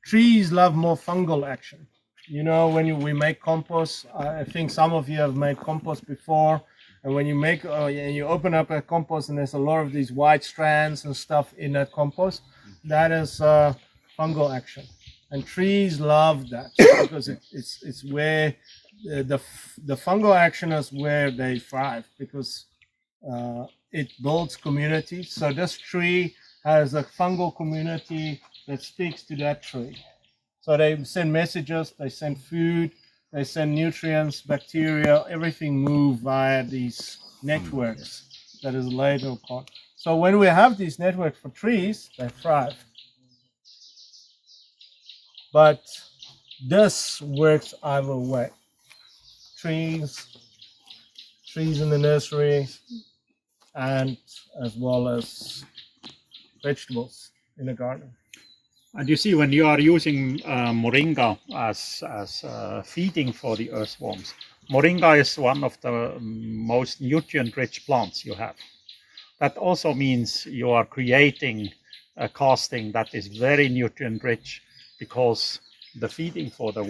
Trees love more fungal action. You know, when we make compost, I think some of you have made compost before, and when you make and you open up a compost and there's a lot of these white strands and stuff in that compost, that is fungal action. And trees love that because it's where the fungal action is where they thrive, because it builds community. So this tree has a fungal community that speaks to that tree. So they send messages, they send food, they send nutrients, bacteria, everything move via these networks that is laid upon. So when we have these networks for trees, they thrive. But this works either way. Trees in the nursery, and as well as vegetables in the garden. And you see, when you are using moringa as feeding for the earthworms, moringa is one of the most nutrient-rich plants you have. That also means you are creating a casting that is very nutrient-rich, because the feeding for the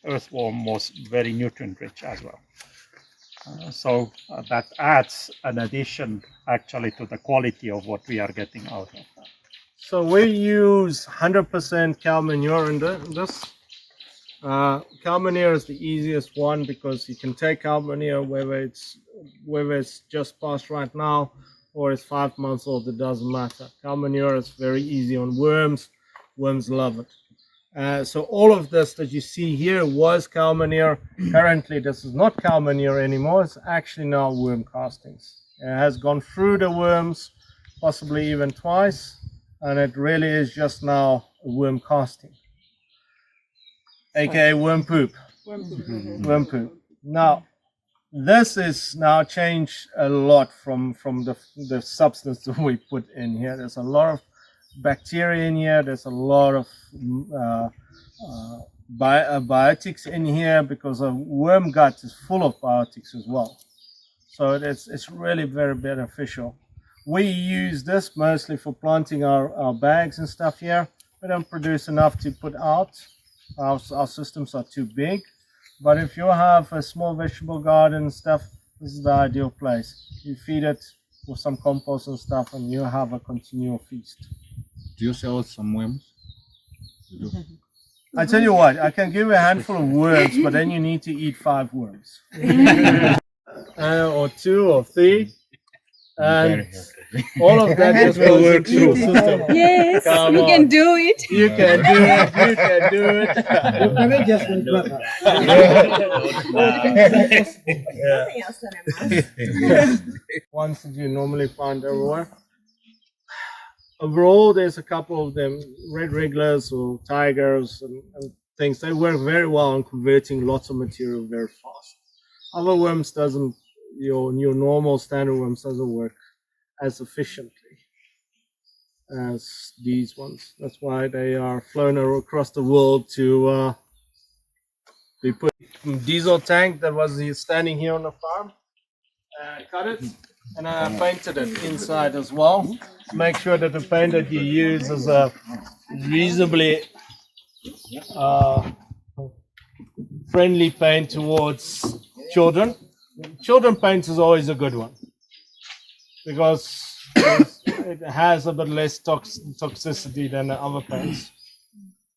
earthworm was very nutrient-rich as well. So that adds an addition actually to the quality of what we are getting out of that. So we use 100% cow manure in this. Cow manure is the easiest one because you can take cow manure whether it's just passed right now or it's 5 months old, it doesn't matter. Cow manure is very easy on worms. Worms love it. So all of this that you see here was cow manure. Currently, this is not cow manure anymore. It's actually now worm castings. It has gone through the worms, possibly even twice, and it really is just now a worm casting, aka worm poop. Worm poop. Now, this is now changed a lot from the substance that we put in here. There's a lot of bacteria in here. There's a lot of biotics in here, because a worm gut is full of biotics as well. So it's really very beneficial. We use this mostly for planting our bags and stuff here. We don't produce enough to put out. Our systems are too big. But if you have a small vegetable garden and stuff, this is the ideal place. You feed it with some compost and stuff, and you have a continual feast. Do you sell some worms? I tell you what, I can give you a handful of worms, but then you need to eat 5 worms. Or 2 or 3. And all of that just goes work into your through. system. Yes, Come you on. can do it. You can do it. You can do it. Nothing else than a mouse. Ones that you normally find everywhere. overall, there's a couple of them, red regulars or tigers and things. They work very well on converting lots of material very fast. Other worms doesn't, your normal standard worms doesn't work as efficiently as these ones. That's why they are flown across the world to be put in diesel tank that was standing here on the farm. Cut it and I painted it inside as well to make sure that the paint that you use is a reasonably friendly paint towards children. Children paint is always a good one because it has a bit less toxicity than the other paints.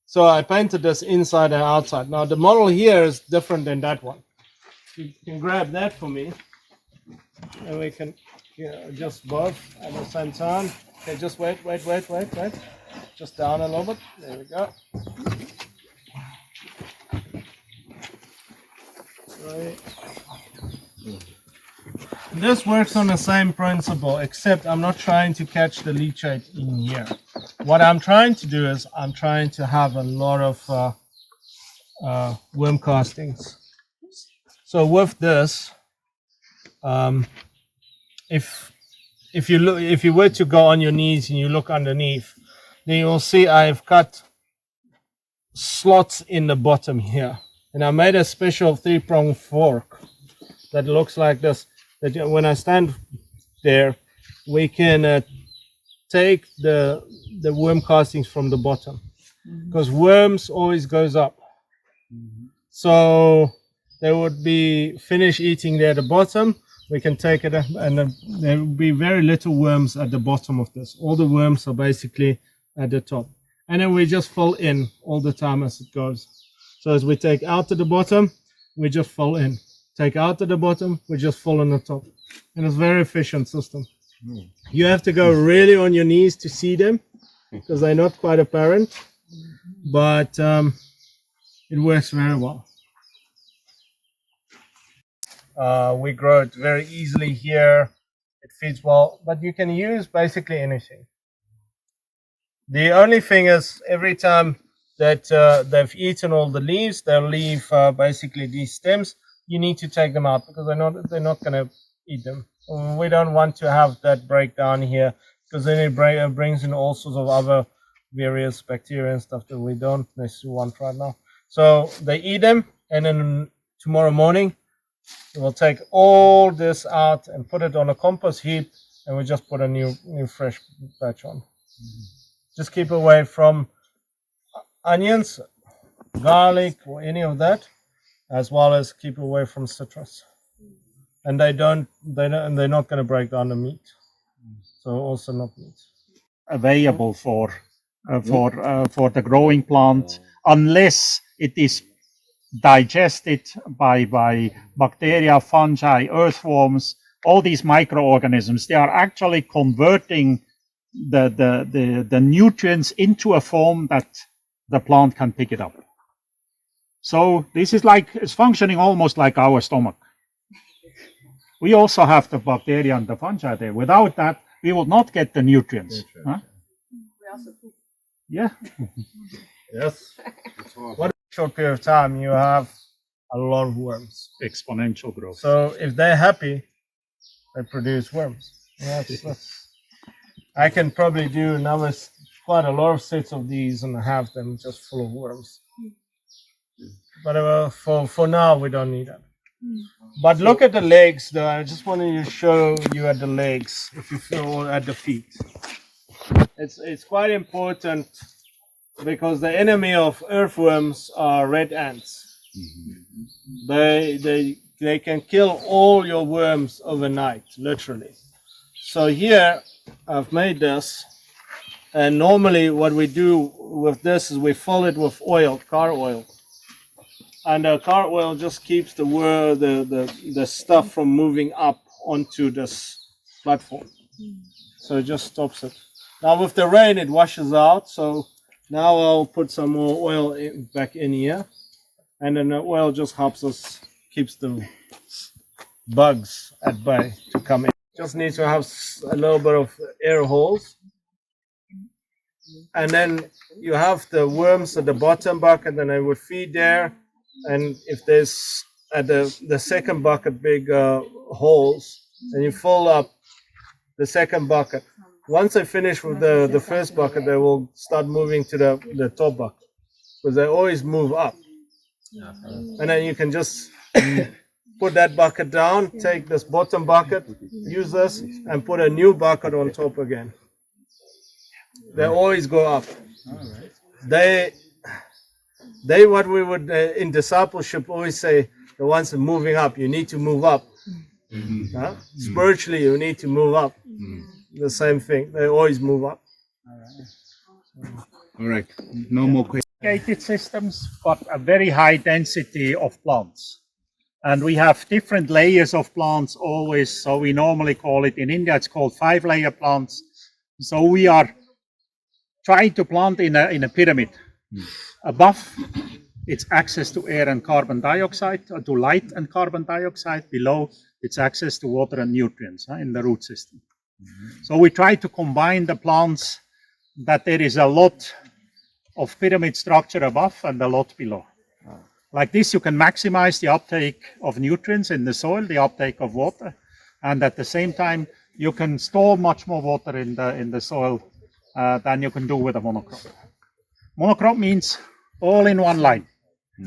So I painted this inside and outside. Now the model here is different than that one. You can grab that for me and we can adjust both at the same time. Okay, just wait. Just down a little bit. There we go. Right. This works on the same principle, except I'm not trying to catch the leachate in here. What I'm trying to do is I'm trying to have a lot of worm castings. So with this, if you were to go on your knees and you look underneath, then you'll see I've cut slots in the bottom here, and I made a special 3-prong fork that looks like this. That when I stand there, we can take the worm castings from the bottom, because worms always goes up. So they would be finished eating there at the bottom. We can take it and there will be very little worms at the bottom of this. All the worms are basically at the top, and then we just fill in all the time as it goes. So as we take out to the bottom, we just fill in. Take out to the bottom, we just fill on the top. And it's a very efficient system. You have to go really on your knees to see them because they're not quite apparent, but it works very well. We grow it very easily here. It feeds well, but you can use basically anything. The only thing is every time that they've eaten all the leaves, they'll leave basically these stems. You need to take them out because they're not going to eat them. We don't want to have that breakdown here because then it brings in all sorts of other various bacteria and stuff that we don't necessarily want right now. So they eat them, and then tomorrow morning we'll take all this out and put it on a compost heap, and we just put a new fresh batch on. Just keep away from onions, garlic, or any of that, as well as keep away from citrus. And they're not going to break down the meat. So also not meat. Available for the growing plant, unless it is digested by bacteria, fungi, earthworms, all these microorganisms. They are actually converting the nutrients into a form that the plant can pick it up. So this is it's functioning almost like our stomach. We also have the bacteria and the fungi there. Without that, we will not get the nutrients. Huh? We also poop. Yeah. Yes. What a short period of time, you have a lot of worms. Exponential growth. So if they're happy, they produce worms. That's I can probably do quite a lot of sets of these and have them just full of worms. But for now, we don't need that. But look at the legs, though. I just wanted to show you at the legs, if you feel at the feet. It's quite important because the enemy of earthworms are red ants. They can kill all your worms overnight, literally. So here I've made this, and normally what we do with this is we fill it with oil, car oil. And the car oil just keeps the stuff from moving up onto this platform. So it just stops it. Now with the rain, it washes out. So now I'll put some more oil back in here. And then the oil just helps us, keeps the bugs at bay to come in. Just need to have a little bit of air holes. and then you have the worms at the bottom bucket, and they would feed there. And if there's at the second bucket big holes, and you fill up the second bucket. Once they finish with the first bucket, they will start moving to the top bucket, because they always move up. And then you can just put that bucket down, take this bottom bucket, use this, and put a new bucket on top again. They always go up. They what we would in discipleship always say, the ones that are moving up, you need to move up. Spiritually, you need to move up. The same thing. They always move up. All right. No more questions. Gated systems, but a very high density of plants. And we have different layers of plants always. So we normally call it, in India, it's called 5-layer plants. So we are trying to plant in a pyramid. Above, it's access to air and carbon dioxide, or to light and carbon dioxide. Below, it's access to water and nutrients in the root system. So we try to combine the plants that there is a lot of pyramid structure above and a lot below. Like this, you can maximize the uptake of nutrients in the soil, the uptake of water, and at the same time, you can store much more water in the soil than you can do with a monocrop. Monocrop means all in one line,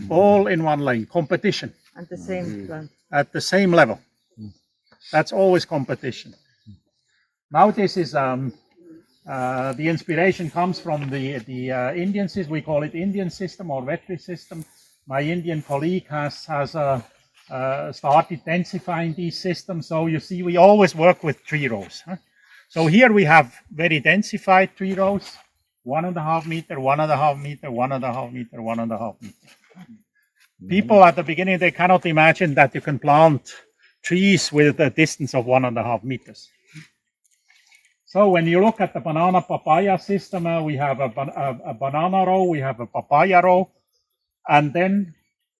all in one line, competition. At the same plant. At the same level. That's always competition. Now this is the inspiration comes from the Indian system. We call it Indian system or Vetri system. My Indian colleague has started densifying these systems. So you see, we always work with 3 rows. So here we have very densified 3 rows, 1.5 meter, 1.5 meter, 1.5 meter, 1.5 meter. People at the beginning, they cannot imagine that you can plant trees with a distance of 1.5 meters. So when you look at the banana papaya system, we have a banana row, we have a papaya row, and then,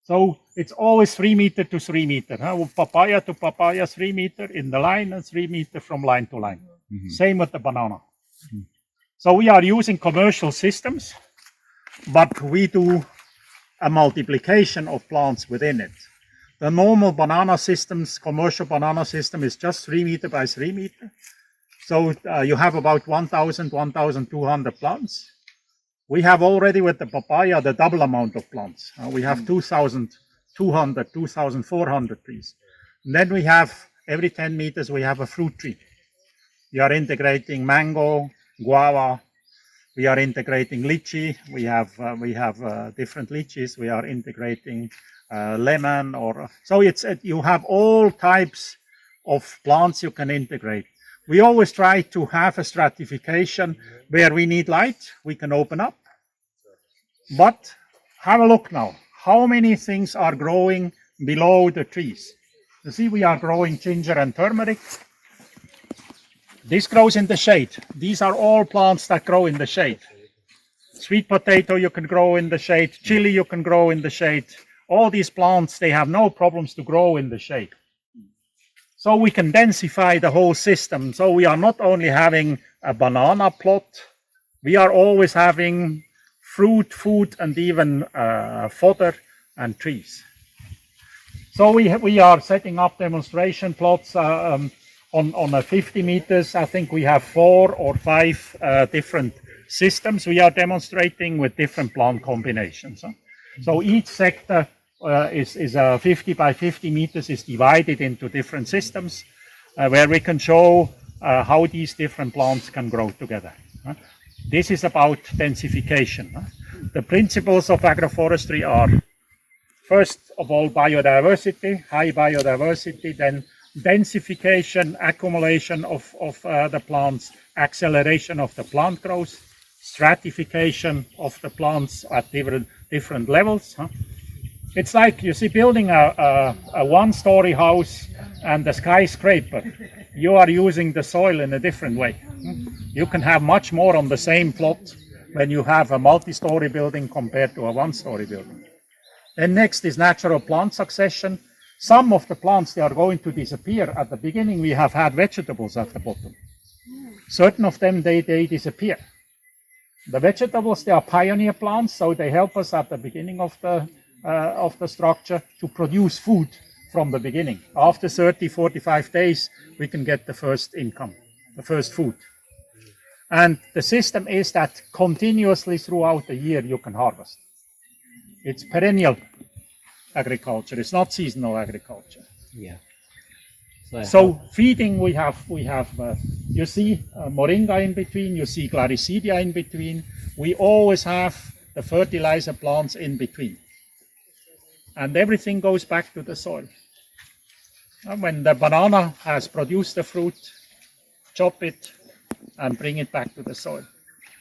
so it's always 3 meter to 3 meter. Papaya to papaya, 3 meter in the line, and 3 meter from line to line. Same with the banana. So we are using commercial systems, but we do a multiplication of plants within it. The normal banana systems, commercial banana system, is just 3 meter by 3 meter. So you have about 1,000, 1,200 plants. We have already with the papaya the double amount of plants. We have 2,200, 2,400 trees. And then we have, every 10 meters, we have a fruit tree. We are integrating mango, guava. We are integrating lychee. We have different lychees. We are integrating lemon, or so it's you have all types of plants you can integrate. We always try to have a stratification where we need light, we can open up. But have a look now. How many things are growing below the trees? You see, we are growing ginger and turmeric. This grows in the shade. These are all plants that grow in the shade. Sweet potato you can grow in the shade. Chili you can grow in the shade. All these plants, they have no problems to grow in the shade. So we can densify the whole system. So we are not only having a banana plot, we are always having fruit, food, and even fodder and trees. So we are setting up demonstration plots on a 50 meters. I think we have 4 or 5 different systems we are demonstrating with different plant combinations. So each sector is 50 by 50 meters is divided into different systems where we can show how these different plants can grow together. This is about densification. The principles of agroforestry are, first of all, biodiversity, high biodiversity, then densification, accumulation of the plants, acceleration of the plant growth, stratification of the plants at different levels. It's like, you see, building a one-story house and a skyscraper. You are using the soil in a different way. You can have much more on the same plot when you have a multi-story building compared to a one-story building. Then next is natural plant succession. Some of the plants, they are going to disappear. At the beginning, we have had vegetables at the bottom. Certain of them, they disappear. The vegetables, they are pioneer plants, so they help us at the beginning of the structure to produce food from the beginning. After 30, 45 days, we can get the first income, the first food. And the system is that continuously throughout the year you can harvest. It's perennial agriculture. It's not seasonal agriculture. Yeah. So feeding, we have you see moringa in between, you see glarissidia in between. We always have the fertilizer plants in between. And everything goes back to the soil. And when the banana has produced the fruit, chop it and bring it back to the soil.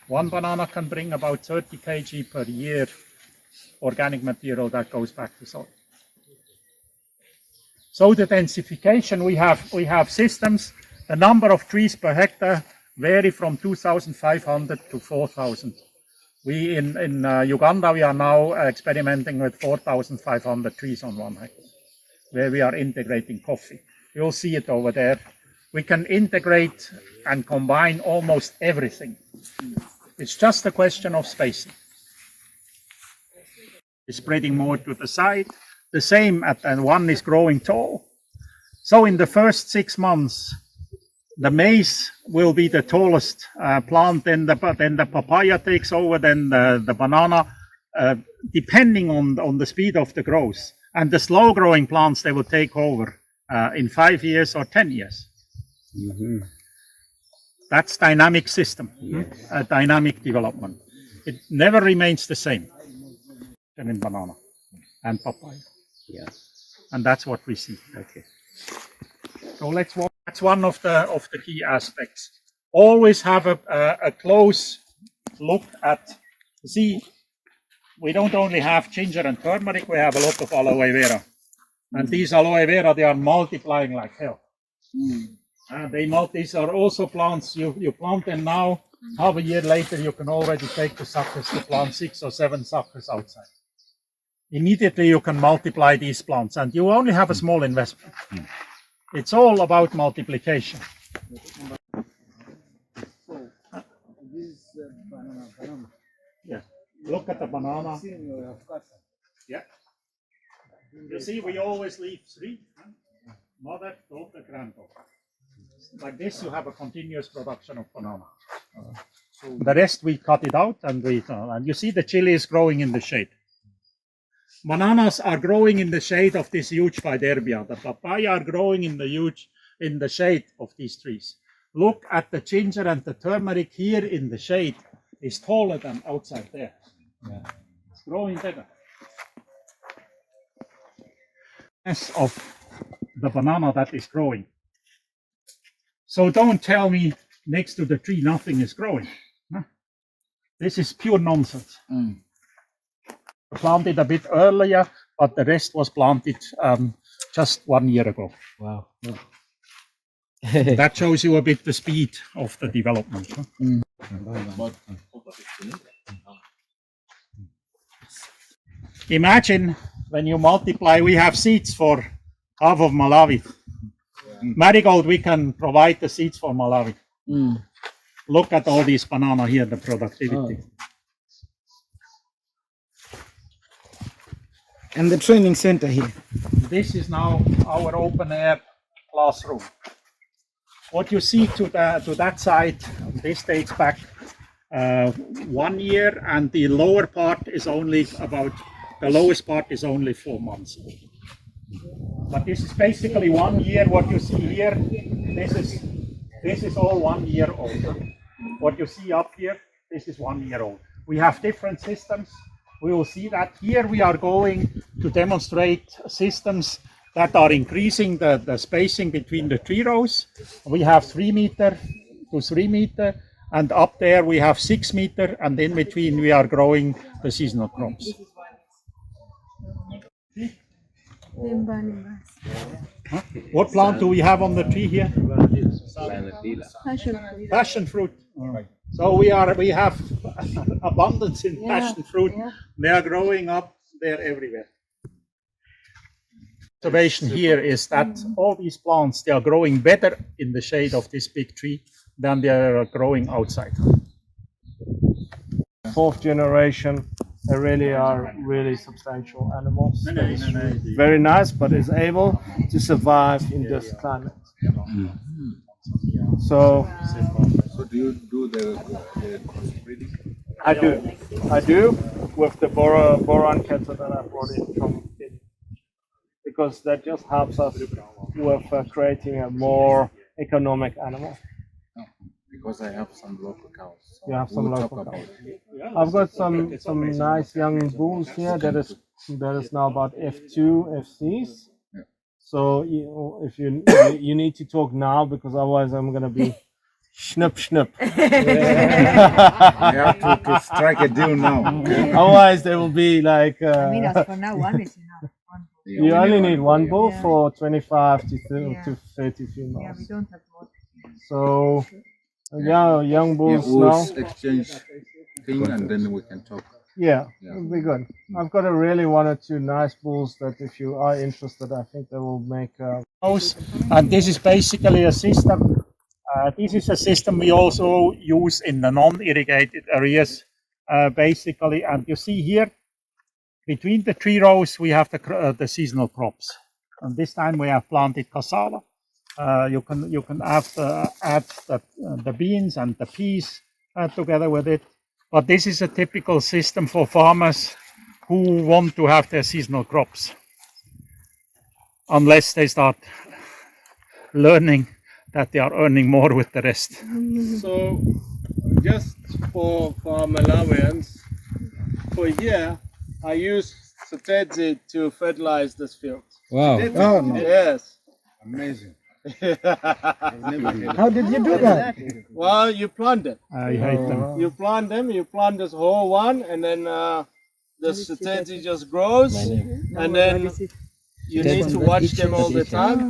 One banana can bring about 30 kg per year organic material that goes back to soil. So the densification, we have systems. The number of trees per hectare vary from 2,500 to 4,000. We in Uganda, we are now experimenting with 4,500 trees on 1 hectare, where we are integrating coffee. You'll see it over there. We can integrate and combine almost everything. It's just a question of spacing. It's spreading more to the side. The same, and one is growing tall. So in the first 6 months, the maize will be the tallest plant, then the papaya takes over, then the banana, depending on the speed of the growth. And the slow growing plants, they will take over in 5 years or 10 years. Mm-hmm. That's dynamic system, dynamic development. It never remains the same in banana and papaya. Yeah. And that's what we see. Okay. So that's one of the key aspects. Always have a close look at, see, we don't only have ginger and turmeric, we have a lot of aloe vera. And these aloe vera, they are multiplying like hell. These are also plants, you plant them now, half a year later you can already take the suckers to plant 6 or 7 suckers outside. Immediately you can multiply these plants and you only have a small investment. It's all about multiplication. Yeah, look at the banana. Yeah. You see, we always leave 3, mother, daughter, granddaughter. Like this, you have a continuous production of banana. The rest we cut it out, and and you see the chili is growing in the shade. Bananas are growing in the shade of this huge Fiderbia. The papaya are growing in the shade of these trees. Look at the ginger and the turmeric here in the shade is taller than outside there. Yeah. It's growing better. Of the banana that is growing. So don't tell me next to the tree nothing is growing. Huh? This is pure nonsense. Planted a bit earlier, but the rest was planted just 1 year ago. Wow. That shows you a bit the speed of the development. Huh? Imagine when you multiply, we have seeds for half of Malawi. Marigold, we can provide the seeds for Malawi. Look at all these banana here, the productivity. And the training center here. This is now our open air classroom. What you see to that side, this dates back 1 year, and the lower part is only the lowest part is only 4 months. But this is basically 1 year. What you see here, this is all 1 year old. What you see up here, this is 1 year old. We have different systems. We will see that here we are going to demonstrate systems that are increasing the spacing between the tree rows. We have 3 meter to 3 meter, and up there we have 6 meter, and in between we are growing the seasonal crops. Huh? What plant do we have on the tree here? Passion fruit. So we have abundance in passion fruit. They are growing up there everywhere. Observation here is that all these plants, they are growing better in the shade of this big tree than they are growing outside. fourth generation. They really are really substantial animals. That is very nice, but is able to survive in this climate. So So do you do the crossbreeding? I do with the boron cattle that I brought in from Kenya, because that just helps us with creating a more economic animal. Because I have some local cows. So You have some we'll local talk about cows. it. I've got some nice young bulls here that is now about F2 F3s. Yeah. So if you need to talk now, because otherwise I'm gonna be snip. I have to strike a deal now. Otherwise they will be like. For now, one is enough. One. You only need one bull Yeah. for 25 to Yeah. 30 Yeah, females. we don't have more. So yeah, young Yeah, bulls we'll now. exchange thing and then we can talk. Yeah, Yeah. it'll be good. I've got a really one or two nice bulls that if you are interested, I think they will make. And this is basically a system. This is a system we also use in the non-irrigated areas, basically. And you see here, between the 3 rows, we have the seasonal crops. And this time we have planted cassava. You can add the beans and the peas together with it. But this is a typical system for farmers who want to have their seasonal crops, unless they start learning that they are earning more with the rest. So, just for Malawians, for a year, I use Sotedzi to fertilize this field. Wow. Oh, no. Yes. Amazing. How did you do that? Well, you plant it. I hate them. You plant them. You plant this whole one, and then the Sotedzi just grows, and then you need to watch them all the time.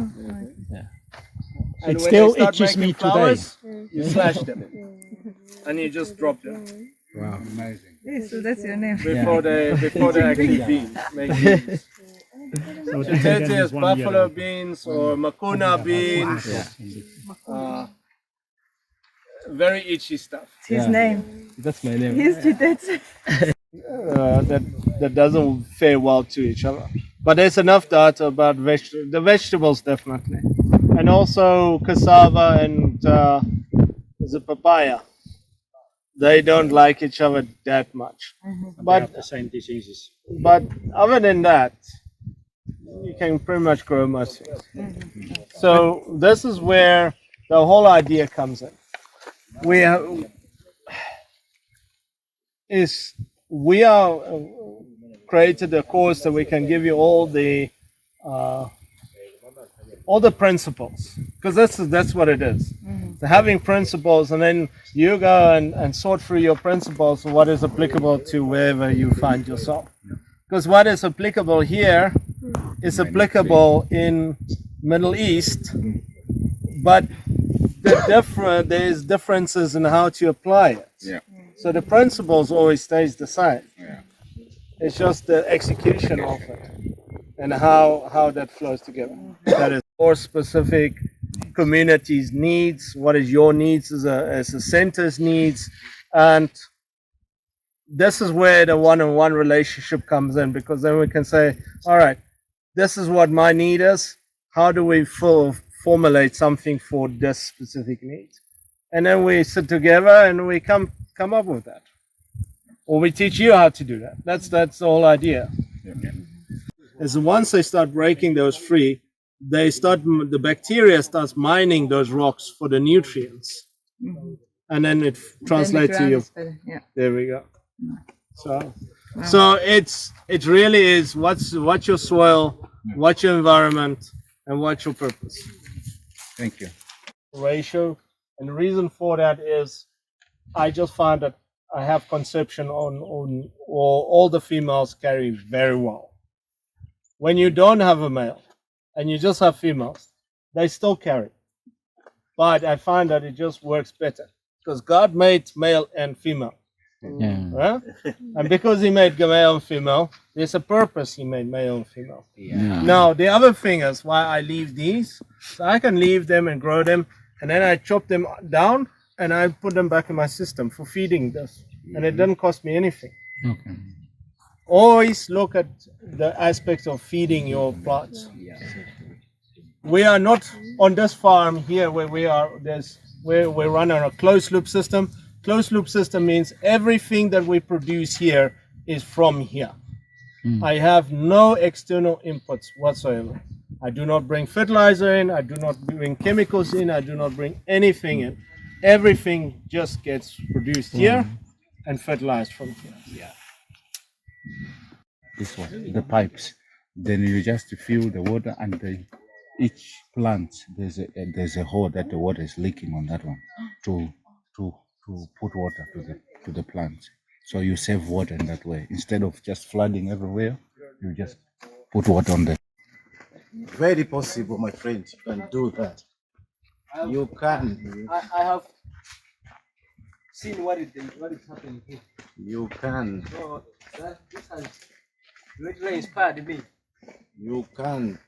And It when still they start itches making me today. flowers, you slash them, and you just drop them Wow. Amazing. So that's your name. before they actually make beans. So Sotedzi then is one year buffalo old. beans or Makuna beans. Very itchy stuff. His name. That's my name. His Chitets. That doesn't fare well to each other. But there's enough data about the vegetables definitely, and also cassava and the papaya. They don't like each other that much. They But have the same diseases. other than that, you can pretty much grow most things. So this is where the whole idea comes in. We are created a course that we can give you all the principles, because that's what it is. So having principles, and then you go and sort through your principles, what is applicable to wherever you find yourself. Because what is applicable here is applicable in Middle East, but there's differences in how to apply it. Yeah. So the principles always stays the same. Yeah. It's just the execution of it and how that flows together. That is more specific communities' needs. What is your needs as a center's needs, and this is where the one-on-one relationship comes in, because then we can say, all right, this is what my need is. How do we formulate something for this specific need? And then we sit together and we come up with that, or we teach you how to do that. That's the whole idea. Is once they start breaking those free, the bacteria starts mining those rocks for the nutrients, and then it translates to your. There we go. So it really is what's your soil, what's your environment, and what's your purpose. Thank you. Ratio, and the reason for that is I just find that I have conception on all the females carry very well. When you don't have a male and you just have females, they still carry. But I find that it just works better because God made male and female. Yeah. Right? And because he made male and female, there's a purpose he made male and female. Yeah. Now, the other thing is why I leave these. So I can leave them and grow them, and then I chop them down and I put them back in my system for feeding this, and it doesn't cost me anything. Okay. Always look at the aspects of feeding your plants. We are not on this farm here where we are. Where we run on a closed loop system. Closed loop system means everything that we produce here is from here. I have no external inputs whatsoever. I do not bring fertilizer in. I do not bring chemicals in. I do not bring anything in. Everything just gets produced here and fertilized from here. This one, the pipes. Then you just fill the water, and each plant there's a hole that the water is leaking on that one to put water to the plant. So you save water in that way. Instead of just flooding everywhere, you just put water on the. Very possible, my friend. You can do that. You can. I have seen what is happening here. You can. So this has greatly inspired me. You can.